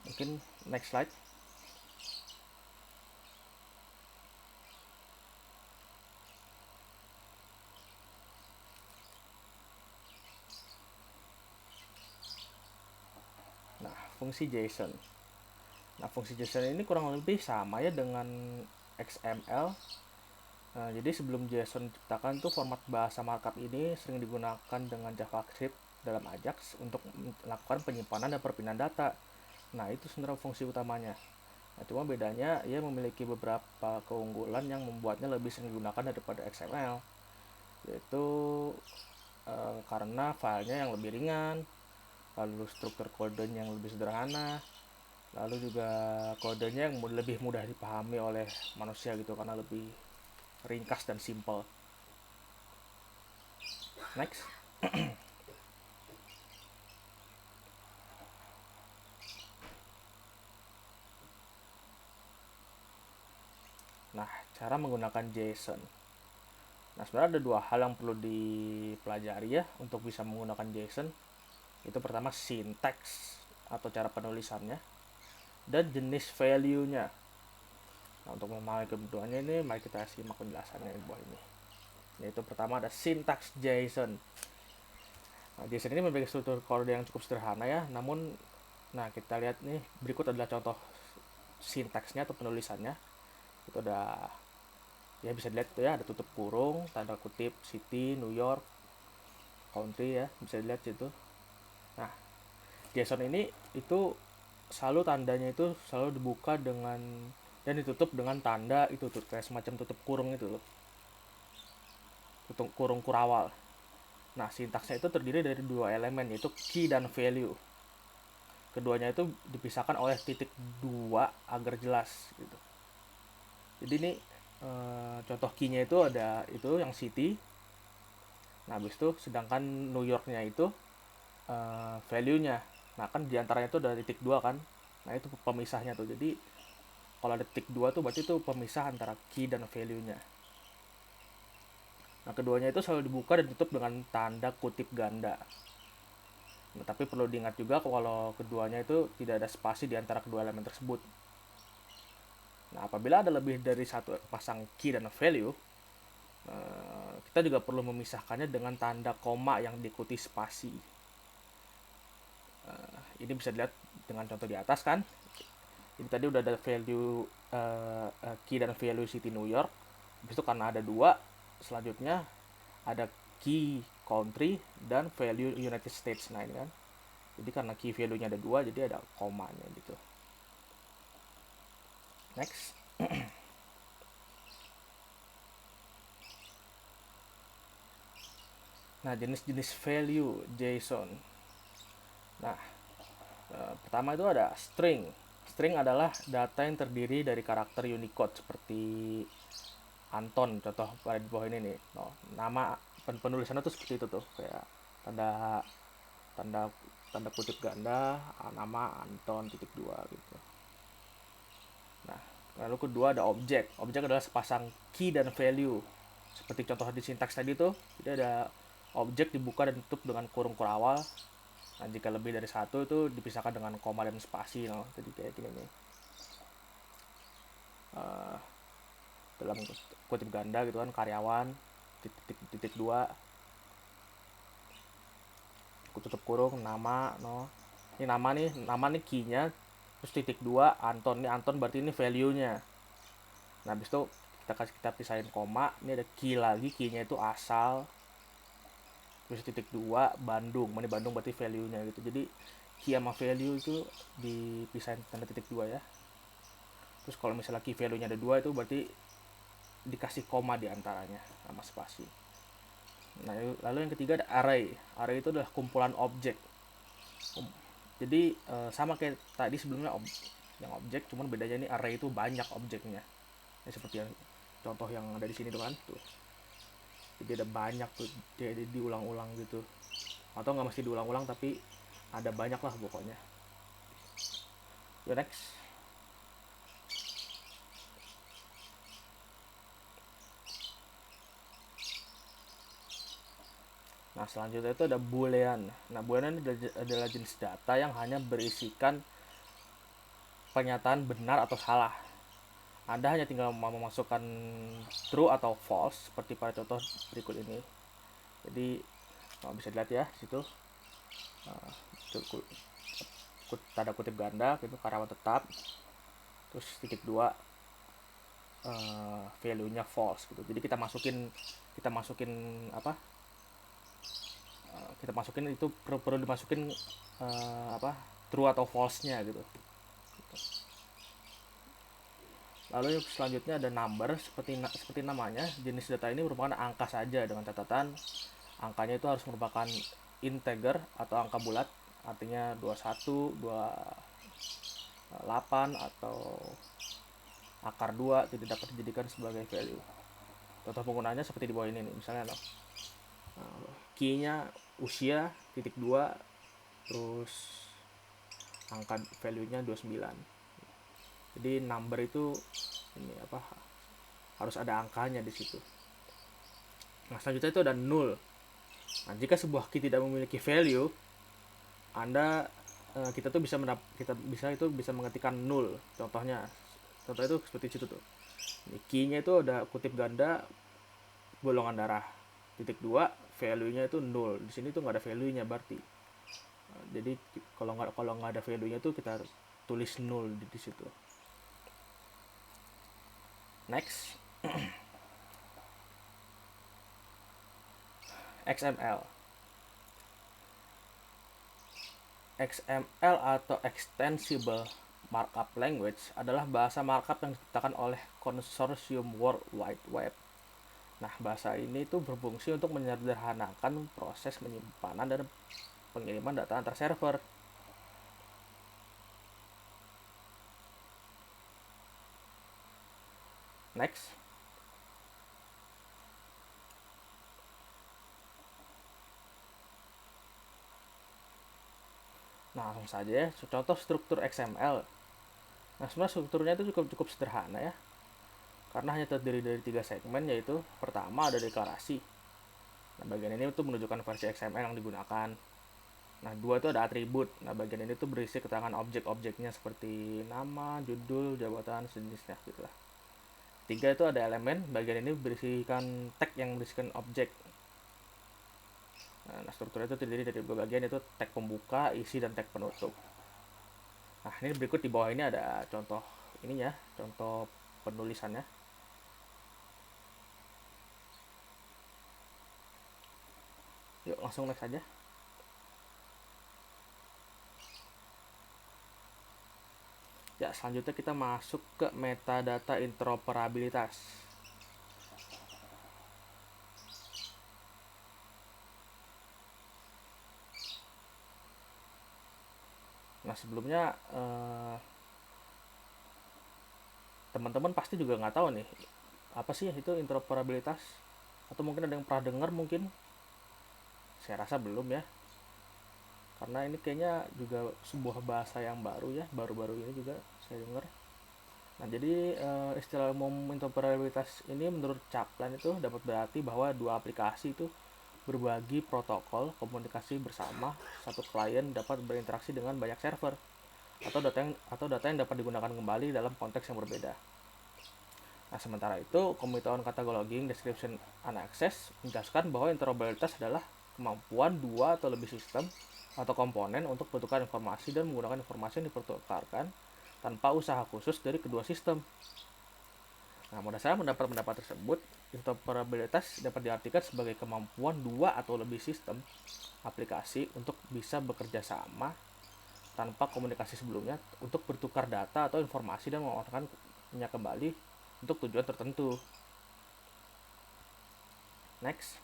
Mungkin next slide. Nah, fungsi JSON. Nah, fungsi JSON ini kurang lebih sama ya dengan XML. Nah, jadi sebelum JSON diciptakan tuh format bahasa markup ini sering digunakan dengan JavaScript dalam Ajax untuk melakukan penyimpanan dan perpindahan data. Nah, itu sebenarnya fungsi utamanya. Nah, cuma bedanya ia memiliki beberapa keunggulan yang membuatnya lebih sering digunakan daripada XML, yaitu karena filenya yang lebih ringan, lalu struktur kodenya yang lebih sederhana, lalu juga kodenya yang lebih mudah dipahami oleh manusia gitu, karena lebih ringkas dan simple. Next. Nah, cara menggunakan JSON. Nah, sebenarnya ada dua hal yang perlu dipelajari ya untuk bisa menggunakan JSON. Itu pertama sintaks atau cara penulisannya dan jenis value-nya. Nah, untuk memahami keduanya ini, mari kita simak penjelasannya di bawah ini. Yaitu pertama ada sintaks JSON. Nah, JSON ini memiliki struktur kode yang cukup sederhana ya, namun nah kita lihat nih berikut adalah contoh sintaksnya atau penulisannya. Itu ada ya bisa dilihat tuh ya, ada tutup kurung, tanda kutip city, New York, country ya, bisa dilihat situ. Nah, JSON ini itu selalu tandanya itu selalu dibuka dengan dan ditutup dengan tanda itu tuh kayak semacam tutup kurung itu loh. Tutup kurung kurawal. Nah, sintaksnya itu terdiri dari dua elemen yaitu key dan value. Keduanya itu dipisahkan oleh titik dua agar jelas gitu. Jadi ini contoh key-nya itu ada itu yang city. Nah, habis itu sedangkan New York-nya itu value-nya. Nah, kan diantaranya itu ada titik dua kan. Nah, itu pemisahnya tuh. Jadi kalau ada titik dua tuh berarti itu pemisah antara key dan value-nya. Nah, keduanya itu selalu dibuka dan ditutup dengan tanda kutip ganda. Nah, tapi perlu diingat juga kalau keduanya itu tidak ada spasi di antara kedua elemen tersebut. Nah, apabila ada lebih dari satu pasang key dan value, kita juga perlu memisahkannya dengan tanda koma yang diikuti spasi. Ini bisa dilihat dengan contoh di atas kan. Ini tadi udah ada value key dan value city New York. Habis itu karena ada dua, selanjutnya ada key country dan value United States. Nah, ini kan. Jadi karena key value-nya ada dua, jadi ada komanya gitu. Next. Nah, jenis-jenis value JSON. Nah, pertama itu ada string. String adalah data yang terdiri dari karakter Unicode seperti Anton, contoh pada di bawah ini nih. No, nama penulisannya tuh seperti itu tuh, kayak tanda tanda tanda kutip ganda, nama Anton titik dua gitu. Nah, lalu kedua ada objek. Objek adalah sepasang key dan value. Seperti contoh di sintaks tadi tuh, jadi ada objek dibuka dan tutup dengan kurung kurawal. Nah, jika lebih dari satu itu dipisahkan dengan koma dan spasi. No. Jadi kayak gini nih. Dalam kutip ganda gitu kan, karyawan titik dua tutup kurung nama no. Ini nama nih key-nya, terus titik dua Anton. Ini Anton berarti ini value-nya. Nah, habis itu kita pisahin koma, ini ada key lagi, key-nya itu asal. Terus titik dua Bandung. Ini Bandung berarti value-nya gitu. Jadi key sama value itu dipisahin tanda titik dua ya. Terus kalau misalnya key value-nya ada dua itu berarti dikasih koma di antaranya sama spasi. Nah, lalu yang ketiga ada array. Array itu adalah kumpulan objek. Jadi sama kayak tadi sebelumnya yang objek, cuman bedanya ini array itu banyak objeknya. Ya, seperti yang contoh yang ada di sini tuh kan tuh. Jadi ada banyak tuh, jadi diulang-ulang gitu. Atau nggak mesti diulang-ulang tapi ada banyak lah pokoknya. Next. Nah, selanjutnya itu ada boolean. Nah, boolean adalah jenis data yang hanya berisikan pernyataan benar atau salah. Anda hanya tinggal memasukkan true atau false seperti pada contoh berikut ini. Jadi bisa dilihat ya situ tanda kutip ganda itu karyawan tetap, terus titik dua value-nya false gitu. Jadi kita masukin apa? Kita masukin itu perlu dimasukin true atau false-nya gitu. Lalu selanjutnya ada number, seperti namanya, jenis data ini merupakan angka saja dengan catatan angkanya itu harus merupakan integer atau angka bulat, artinya 21, 28 atau akar 2 tidak dapat dijadikan sebagai value. Contoh penggunanya seperti di bawah ini nih, misalnya key-nya usia titik 2 terus angka value-nya 29. Jadi number itu ini apa? harus ada angkanya di situ. Nah, selanjutnya itu ada null. Nah, jika sebuah key tidak memiliki value, kita tuh bisa mengetikkan null. Contoh itu seperti itu tuh. Key-nya itu ada kutip ganda golongan darah. Titik 2, value-nya itu null. Di sini tuh nggak ada value-nya berarti. Jadi kalau nggak ada value-nya tuh kita tulis null di situ. Next. XML. XML atau Extensible Markup Language adalah bahasa markup yang diciptakan oleh konsorsium World Wide Web. Nah, bahasa ini tuh berfungsi untuk menyederhanakan proses penyimpanan dan pengiriman data antar server. Next. Nah, langsung saja ya, contoh struktur XML. Nah, sebenarnya strukturnya itu cukup sederhana ya. Karena hanya terdiri dari 3 segmen, yaitu pertama ada deklarasi. Nah, bagian ini tuh menunjukkan versi XML yang digunakan. Nah, 2 itu ada atribut. Nah, bagian ini tuh berisi keterangan objek-objeknya seperti nama, judul, jabatan, sejenisnya gitu lah. 3 itu ada elemen. Bagian ini berisikan tag yang berisikan objek. Nah, strukturnya itu terdiri dari 2 bagian, yaitu tag pembuka, isi, dan tag penutup. Nah, ini berikut di bawah ini ada contoh ininya, contoh penulisannya. Yuk, langsung next aja. Ya, selanjutnya kita masuk ke metadata interoperabilitas. Nah, sebelumnya teman-teman pasti juga nggak tahu nih apa sih itu interoperabilitas, atau mungkin ada yang pernah dengar mungkin. Saya rasa belum ya, karena ini kayaknya juga sebuah bahasa yang baru ya, baru-baru ini juga saya dengar. Nah, jadi istilah umum interoperabilitas ini menurut Kaplan itu dapat berarti bahwa dua aplikasi itu berbagi protokol komunikasi bersama. Satu klien dapat berinteraksi dengan banyak server, atau data yang dapat digunakan kembali dalam konteks yang berbeda. Nah, sementara itu, Committee on Cataloging Description and Access menjelaskan bahwa interoperabilitas adalah kemampuan dua atau lebih sistem atau komponen untuk bertukar informasi dan menggunakan informasi yang dipertukarkan tanpa usaha khusus dari kedua sistem. Nah, berdasarkan pendapat tersebut, interoperabilitas dapat diartikan sebagai kemampuan dua atau lebih sistem aplikasi untuk bisa bekerja sama tanpa komunikasi sebelumnya untuk bertukar data atau informasi dan menggunakannya kembali untuk tujuan tertentu. Next.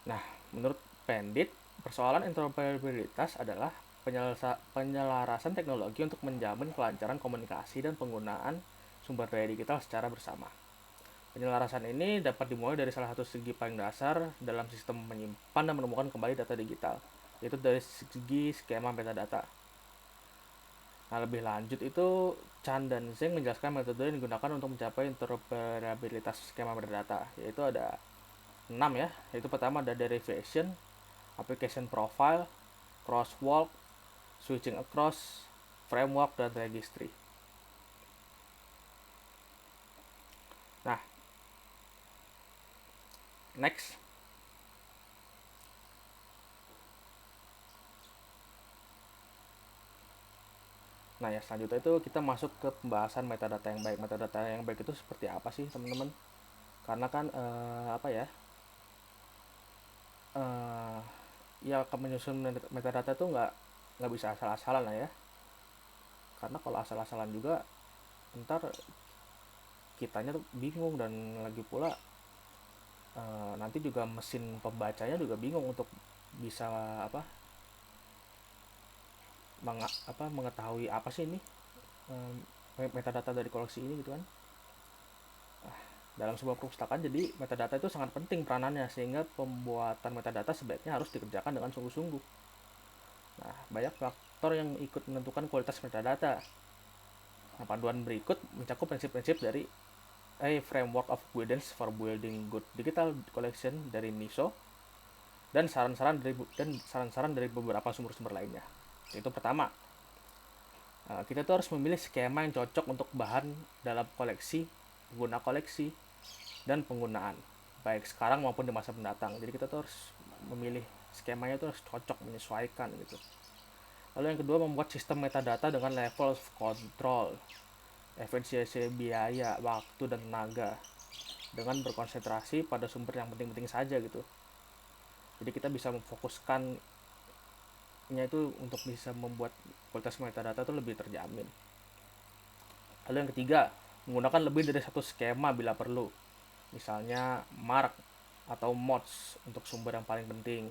Nah, menurut Pendit, persoalan interoperabilitas adalah penyelarasan teknologi untuk menjamin kelancaran komunikasi dan penggunaan sumber daya digital secara bersama. Penyelarasan ini dapat dimulai dari salah satu segi paling dasar dalam sistem menyimpan dan menemukan kembali data digital, yaitu dari segi skema metadata. Nah, lebih lanjut itu Chan dan Zeng menjelaskan metode yang digunakan untuk mencapai interoperabilitas skema metadata, yaitu ada 6 ya, yaitu pertama ada derivation, application profile, crosswalk, switching across, framework, dan registry. Nah, next. Nah, ya selanjutnya itu kita masuk ke pembahasan metadata yang baik. Metadata yang baik itu seperti apa sih, teman-teman? Karena kan ya menyusun metadata itu nggak bisa asal-asalan lah ya. Karena kalau asal-asalan juga ntar kitanya tuh bingung, dan lagi pula nanti juga mesin pembacanya juga bingung untuk bisa mengetahui apa sih ini metadata dari koleksi ini gitu kan. Dalam sebuah perpustakaan, jadi metadata itu sangat penting peranannya, sehingga pembuatan metadata sebaiknya harus dikerjakan dengan sungguh-sungguh. Nah, banyak faktor yang ikut menentukan kualitas metadata. Nah, panduan berikut mencakup prinsip-prinsip dari Framework of Guidance for Building Good Digital Collection dari NISO dan saran-saran dari beberapa sumber-sumber lainnya. Itu pertama, kita tuh harus memilih skema yang cocok untuk bahan dalam koleksi, pengguna koleksi, dan penggunaan baik sekarang maupun di masa mendatang. Jadi kita tuh harus memilih skemanya tuh harus cocok, menyesuaikan gitu. Lalu yang kedua, membuat sistem metadata dengan level of control, efisiensi biaya, waktu, dan tenaga dengan berkonsentrasi pada sumber yang penting-penting saja gitu. Jadi kita bisa memfokuskannya itu untuk bisa membuat kualitas metadata itu lebih terjamin. Lalu yang ketiga, menggunakan lebih dari satu skema bila perlu. Misalnya mark atau mods untuk sumber yang paling penting.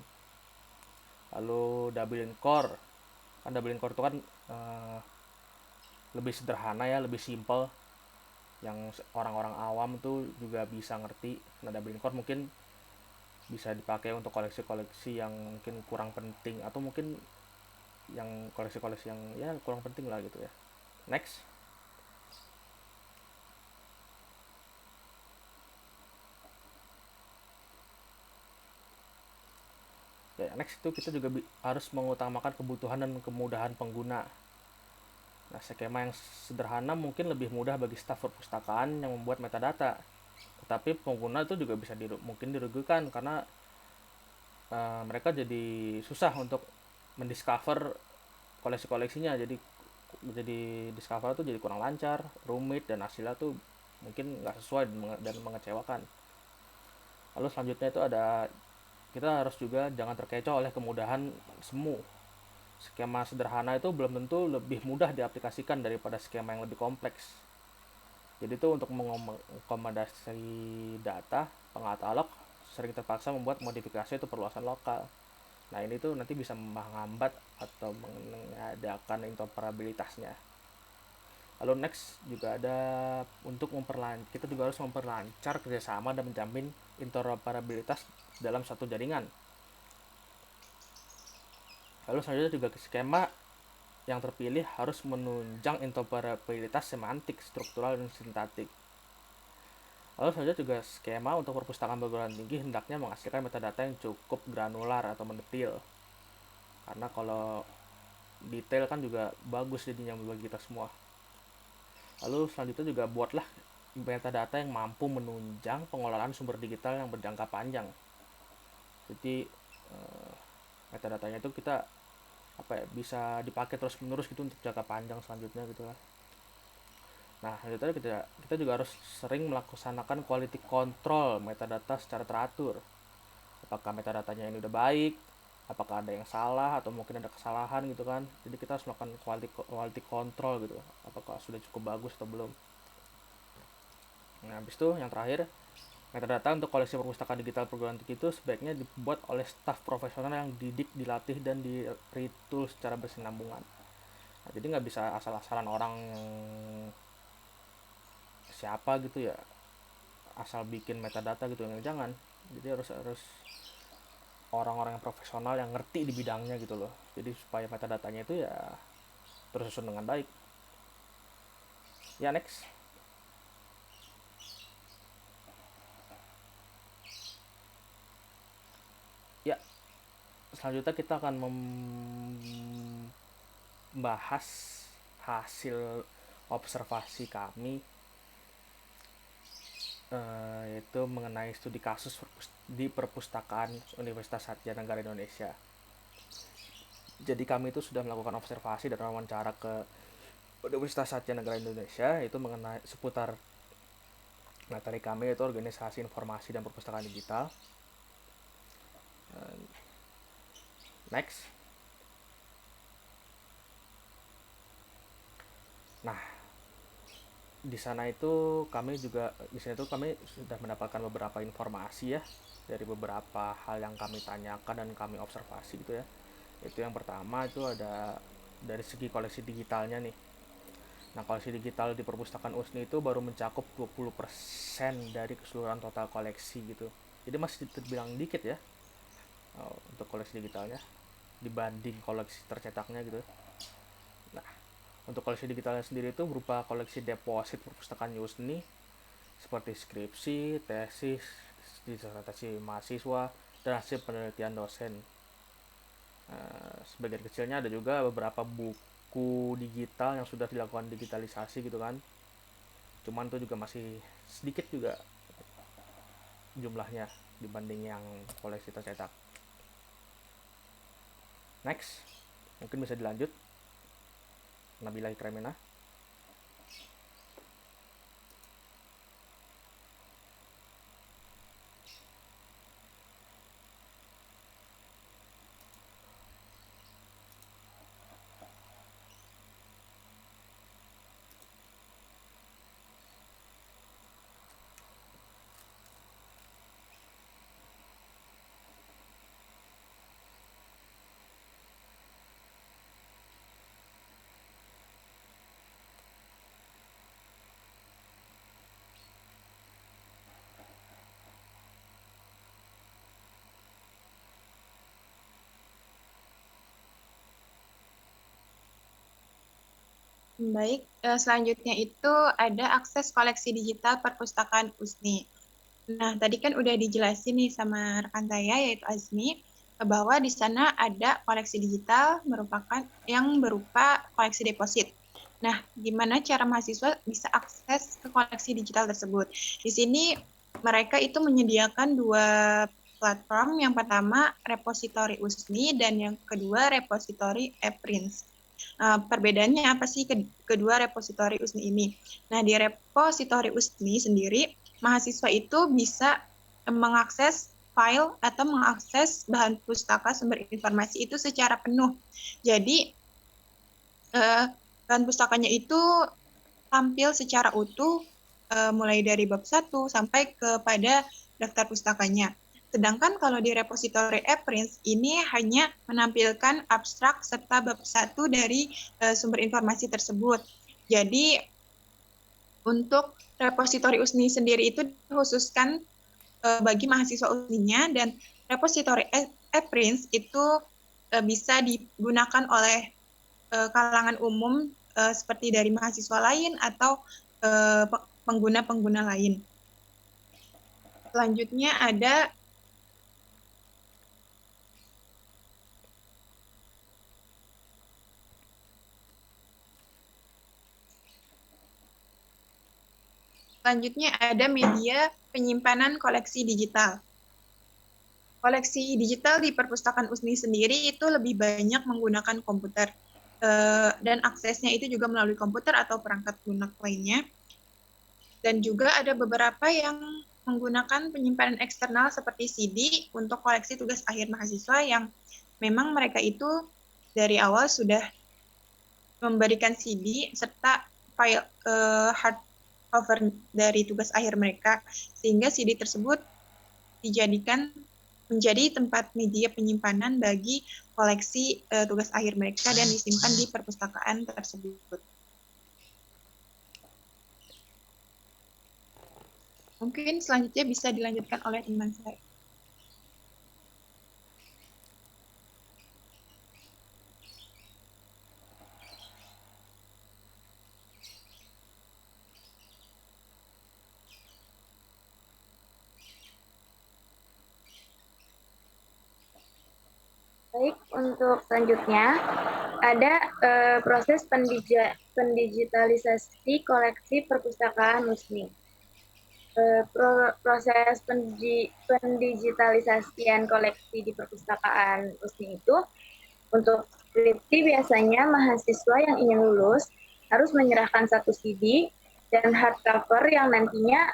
Lalu double core. Kan double core itu kan lebih sederhana ya, lebih simple, yang orang-orang awam tuh juga bisa ngerti. Nah, double core mungkin bisa dipakai untuk koleksi-koleksi yang mungkin kurang penting, atau mungkin yang koleksi-koleksi yang ya kurang penting lah gitu ya. Next, next itu kita juga harus mengutamakan kebutuhan dan kemudahan pengguna. Nah, skema yang sederhana mungkin lebih mudah bagi staf perpustakaan yang membuat metadata, tetapi pengguna itu juga bisa mungkin dirugikan karena mereka jadi susah untuk mendiscover koleksi-koleksinya. Jadi discover tuh jadi kurang lancar, rumit, dan hasilnya tuh mungkin nggak sesuai dan mengecewakan. Lalu selanjutnya itu ada, kita harus juga jangan terkecoh oleh kemudahan semu. Skema sederhana itu belum tentu lebih mudah diaplikasikan daripada skema yang lebih kompleks. Jadi itu untuk mengakomodasi data pengatalog sering terpaksa membuat modifikasi atau perluasan lokal. Nah, ini tuh nanti bisa menghambat atau mengadakan interoperabilitasnya. Lalu next juga ada untuk kita juga harus memperlancar kerjasama dan menjamin interoperabilitas dalam satu jaringan. Lalu selanjutnya juga skema yang terpilih harus menunjang interoperabilitas semantik, struktural, dan sintaktik. Lalu selanjutnya juga skema untuk perpustakaan perguruan tinggi hendaknya menghasilkan metadata yang cukup granular atau mendetil. Karena kalau detail kan juga bagus jadinya bagi kita semua. Lalu selanjutnya juga buatlah metadata yang mampu menunjang pengelolaan sumber digital yang berjangka panjang. Jadi metadatanya itu kita bisa dipakai terus menerus gitu untuk jangka panjang selanjutnya gitu lah. Nah, selanjutnya kita juga harus sering melaksanakan quality control metadata secara teratur. Apakah metadatanya ini udah baik, apakah ada yang salah atau mungkin ada kesalahan gitu kan. Jadi kita harus melakukan quality control gitu, apakah sudah cukup bagus atau belum. Nah, habis itu yang terakhir, metadata untuk koleksi perpustakaan digital perguruan tinggi itu sebaiknya dibuat oleh staf profesional yang dilatih dan di-retool secara berkesinambungan. Nah, jadi nggak bisa asal-asalan orang siapa gitu ya, asal bikin metadata gitu, jangan. Jadi harus orang-orang yang profesional yang ngerti di bidangnya gitu loh. Jadi supaya metadatanya itu ya tersusun dengan baik. Ya, next. Ya, selanjutnya kita akan membahas hasil observasi kami, yaitu mengenai studi kasus di perpustakaan Universitas Satya Negara Indonesia. Jadi kami itu sudah melakukan observasi dan wawancara ke Universitas Satya Negara Indonesia, itu mengenai seputar materi kami, yaitu organisasi informasi dan perpustakaan digital. Next. Nah, di sana itu kami sudah mendapatkan beberapa informasi ya dari beberapa hal yang kami tanyakan dan kami observasi gitu ya. Itu yang pertama itu ada dari segi koleksi digitalnya nih. Nah, koleksi digital di perpustakaan USNI itu baru mencakup 20% dari keseluruhan total koleksi gitu. Jadi masih terbilang dikit ya untuk koleksi digitalnya dibanding koleksi tercetaknya gitu. Nah, untuk koleksi digitalnya sendiri itu berupa koleksi deposit perpustakaan USNI seperti skripsi, tesis, disertasi mahasiswa, dan hasil penelitian dosen. Sebagian kecilnya ada juga beberapa buku digital yang sudah dilakukan digitalisasi gitu kan. Cuman itu juga masih sedikit juga jumlahnya dibanding yang koleksi tercetak. Next, mungkin bisa dilanjut. Nabila Ikremina. Baik, selanjutnya itu ada akses koleksi digital perpustakaan USNI. Nah, tadi kan udah dijelasin nih sama rekan saya, yaitu Azmi, bahwa di sana ada koleksi digital yang berupa koleksi deposit. Nah, gimana cara mahasiswa bisa akses ke koleksi digital tersebut? Di sini mereka itu menyediakan dua platform. Yang pertama, repositori USNI, dan yang kedua, repositori ePrints. Perbedaannya apa sih kedua repositori USNI ini? Nah, di repositori USNI sendiri, mahasiswa itu bisa mengakses file atau mengakses bahan pustaka sumber informasi itu secara penuh. Jadi, bahan pustakanya itu tampil secara utuh, mulai dari bab 1 sampai kepada daftar pustakanya. Sedangkan kalau di repositori ePrints ini hanya menampilkan abstrak serta bab 1 dari sumber informasi tersebut. Jadi untuk repositori USNI sendiri itu dikhususkan bagi mahasiswa USNI-nya, dan repositori ePrints itu bisa digunakan oleh kalangan umum seperti dari mahasiswa lain atau pengguna-pengguna lain. Selanjutnya ada media penyimpanan koleksi digital. Koleksi digital di perpustakaan USNI sendiri itu lebih banyak menggunakan komputer, dan aksesnya itu juga melalui komputer atau perangkat lunak lainnya. Dan juga ada beberapa yang menggunakan penyimpanan eksternal seperti CD untuk koleksi tugas akhir mahasiswa yang memang mereka itu dari awal sudah memberikan CD serta file hard cover dari tugas akhir mereka, sehingga CD tersebut dijadikan menjadi tempat media penyimpanan bagi koleksi tugas akhir mereka dan disimpan di perpustakaan tersebut. Mungkin selanjutnya bisa dilanjutkan oleh teman saya. Baik, untuk selanjutnya ada proses pendigitalisasi koleksi perpustakaan USNI. Proses pendigitalisasian koleksi di perpustakaan USNI itu untuk skripsi biasanya mahasiswa yang ingin lulus harus menyerahkan satu CD dan hardcover yang nantinya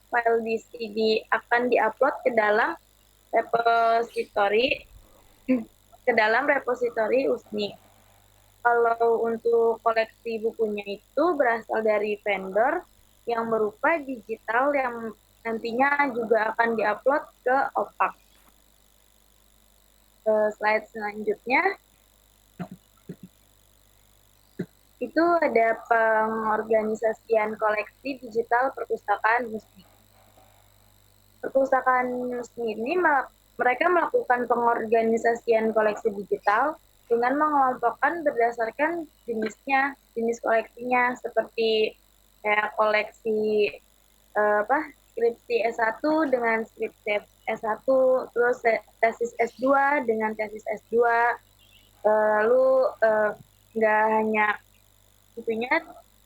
file di CD akan diupload ke dalam repositori USNI. Kalau untuk koleksi bukunya itu berasal dari vendor yang berupa digital yang nantinya juga akan diupload ke OPAK. Slide selanjutnya itu ada pengorganisasian koleksi digital perpustakaan USNI. Perpustakaan USNI ini mereka melakukan pengorganisasian koleksi digital dengan mengelompokkan berdasarkan jenisnya, jenis koleksinya, seperti kayak koleksi skripsi S1 dengan skripsi S1, terus tesis S2 dengan tesis S2, lalu nggak hanya itunya,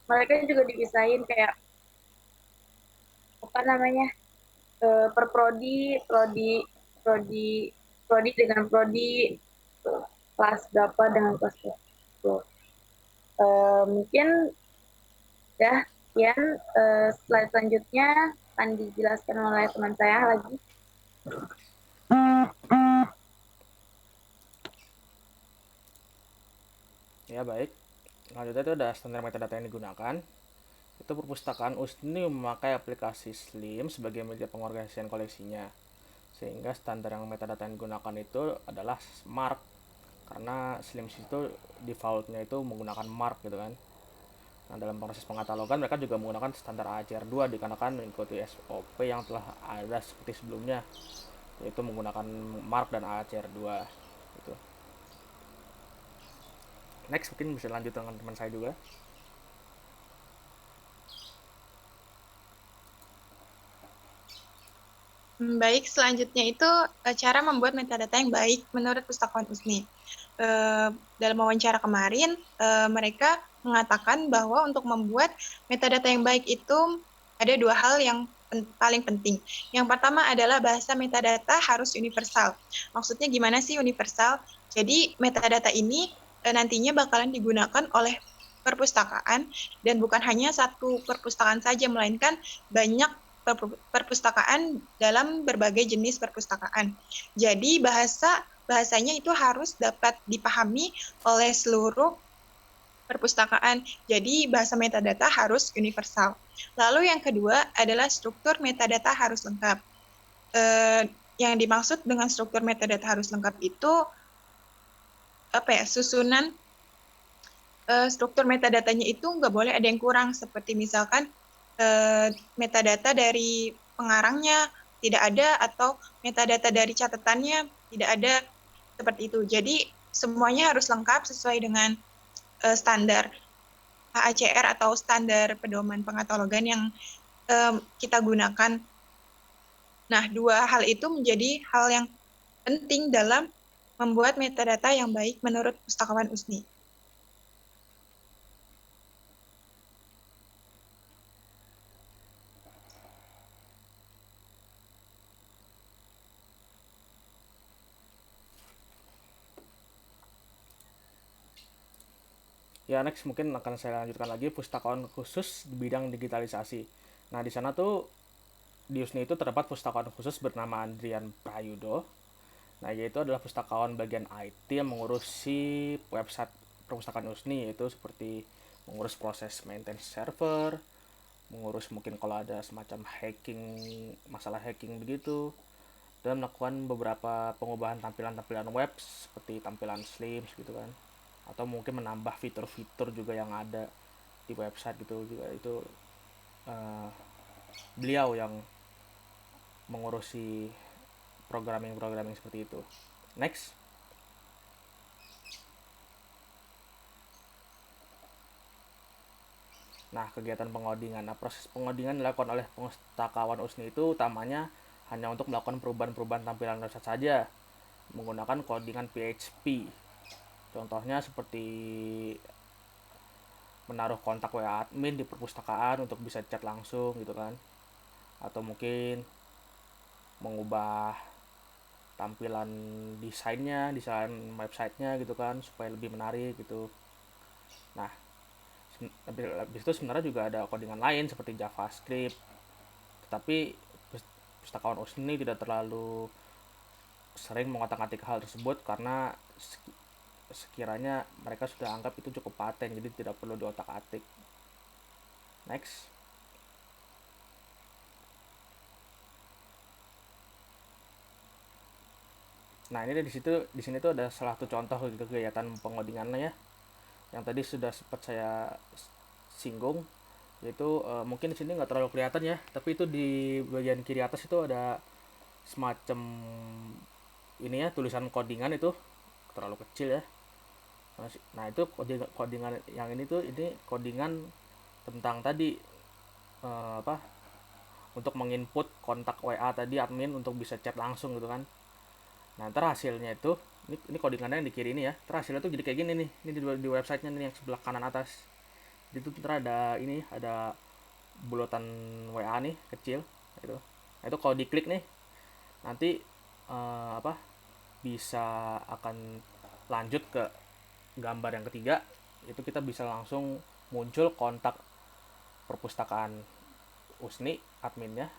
mereka juga dipisahin kayak apa namanya, per prodi, prodi, prodi, prodi dengan prodi, kelas berapa dengan kelas berapa. Mungkin ya, sekian. Slide selanjutnya akan dijelaskan oleh teman saya lagi. Ya baik, selanjutnya itu ada standar metadata yang digunakan. Itu perpustakaan USNI memakai aplikasi SLIM sebagai media pengorganisasian koleksinya, sehingga standar yang metadata yang digunakan itu adalah MARC, karena SLIM itu defaultnya itu menggunakan MARC gitu kan. Nah, dalam proses pengatalogan mereka juga menggunakan standar ACR2 dikarenakan mengikuti SOP yang telah ada seperti sebelumnya, yaitu menggunakan MARC dan ACR2 gitu. Next, mungkin bisa lanjut dengan teman saya juga. Baik, selanjutnya itu cara membuat metadata yang baik menurut Pustakawan USNI. Dalam wawancara kemarin, mereka mengatakan bahwa untuk membuat metadata yang baik itu ada dua hal yang paling penting. Yang pertama adalah bahasa metadata harus universal. Maksudnya gimana sih universal? Jadi metadata ini nantinya bakalan digunakan oleh perpustakaan dan bukan hanya satu perpustakaan saja, melainkan banyak perpustakaan dalam berbagai jenis perpustakaan. Jadi bahasanya itu harus dapat dipahami oleh seluruh perpustakaan. Jadi bahasa metadata harus universal. Lalu yang kedua adalah struktur metadata harus lengkap. Yang dimaksud dengan struktur metadata harus lengkap itu susunan struktur metadatanya itu nggak boleh ada yang kurang, seperti misalkan metadata dari pengarangnya tidak ada, atau metadata dari catatannya tidak ada, seperti itu. Jadi semuanya harus lengkap sesuai dengan standar HACR atau standar pedoman pengatalogan yang kita gunakan. Nah, dua hal itu menjadi hal yang penting dalam membuat metadata yang baik menurut Pustakawan USNI. Ya, next mungkin akan saya lanjutkan lagi pustakawan khusus di bidang digitalisasi. Nah, di sana tuh di USNI itu terdapat pustakawan khusus bernama Andrian Prayudo. Nah, yaitu adalah pustakawan bagian IT yang mengurusi website perpustakaan USNI, yaitu seperti mengurus proses maintenance server, mengurus mungkin kalau ada semacam hacking, masalah hacking begitu, dan melakukan beberapa pengubahan tampilan-tampilan web seperti tampilan slims gitu kan, atau mungkin menambah fitur-fitur juga yang ada di website gitu juga. Itu uh, beliau yang mengurusi programming seperti itu. Next. Nah, kegiatan pengodingan. Nah, proses pengodingan dilakukan oleh pustakawan USNI itu utamanya hanya untuk melakukan perubahan-perubahan tampilan website saja menggunakan codingan PHP. Contohnya seperti menaruh kontak WA admin di perpustakaan untuk bisa chat langsung gitu kan. Atau mungkin mengubah tampilan desain websitenya gitu kan supaya lebih menarik gitu. Nah, habis itu sebenarnya juga ada codingan lain seperti JavaScript, tetapi pustakawan USNI tidak terlalu sering mengotak-atik hal tersebut karena sekiranya mereka sudah anggap itu cukup paten, jadi tidak perlu diotak-atik. Next. Nah, ini di sini tuh ada salah satu contoh kegiatan pengodingannya ya, yang tadi sudah sempat saya singgung, yaitu mungkin di sini nggak terlalu kelihatan ya, tapi itu di bagian kiri atas itu ada semacam ini ya, tulisan codingan itu terlalu kecil ya. Nah itu codingan yang ini tuh, ini codingan tentang tadi apa, untuk menginput kontak WA tadi admin untuk bisa chat langsung gitu kan. Nah ntar hasilnya itu, ini codingannya yang di kiri ini ya, ntar hasilnya tuh jadi kayak gini nih, ini di websitenya nih yang sebelah kanan atas. Itu ntar ada ini, ada bulatan WA nih kecil itu. Nah itu kalau diklik nih nanti apa, bisa akan lanjut ke gambar yang ketiga, itu kita bisa langsung muncul kontak perpustakaan USNI adminnya,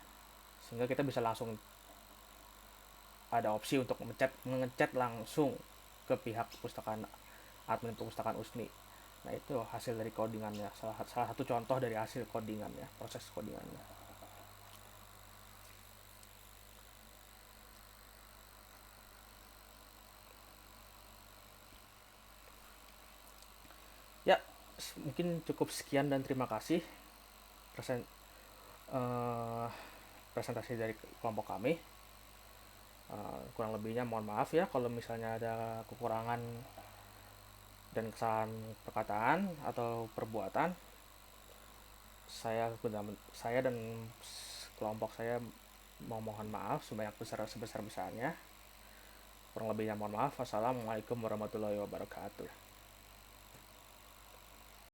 sehingga kita bisa langsung ada opsi untuk ngechat langsung ke pihak perpustakaan, admin perpustakaan USNI. Nah itu hasil dari codingannya, salah satu contoh dari hasil codingannya, proses codingannya. Ya mungkin cukup sekian dan terima kasih eh, presentasi dari kelompok kami. Kurang lebihnya mohon maaf ya kalau misalnya ada kekurangan dan kesalahan perkataan atau perbuatan. Saya dan kelompok saya memohon maaf sebesar besarnya. Kurang lebihnya mohon maaf. Wassalamualaikum warahmatullahi wabarakatuh.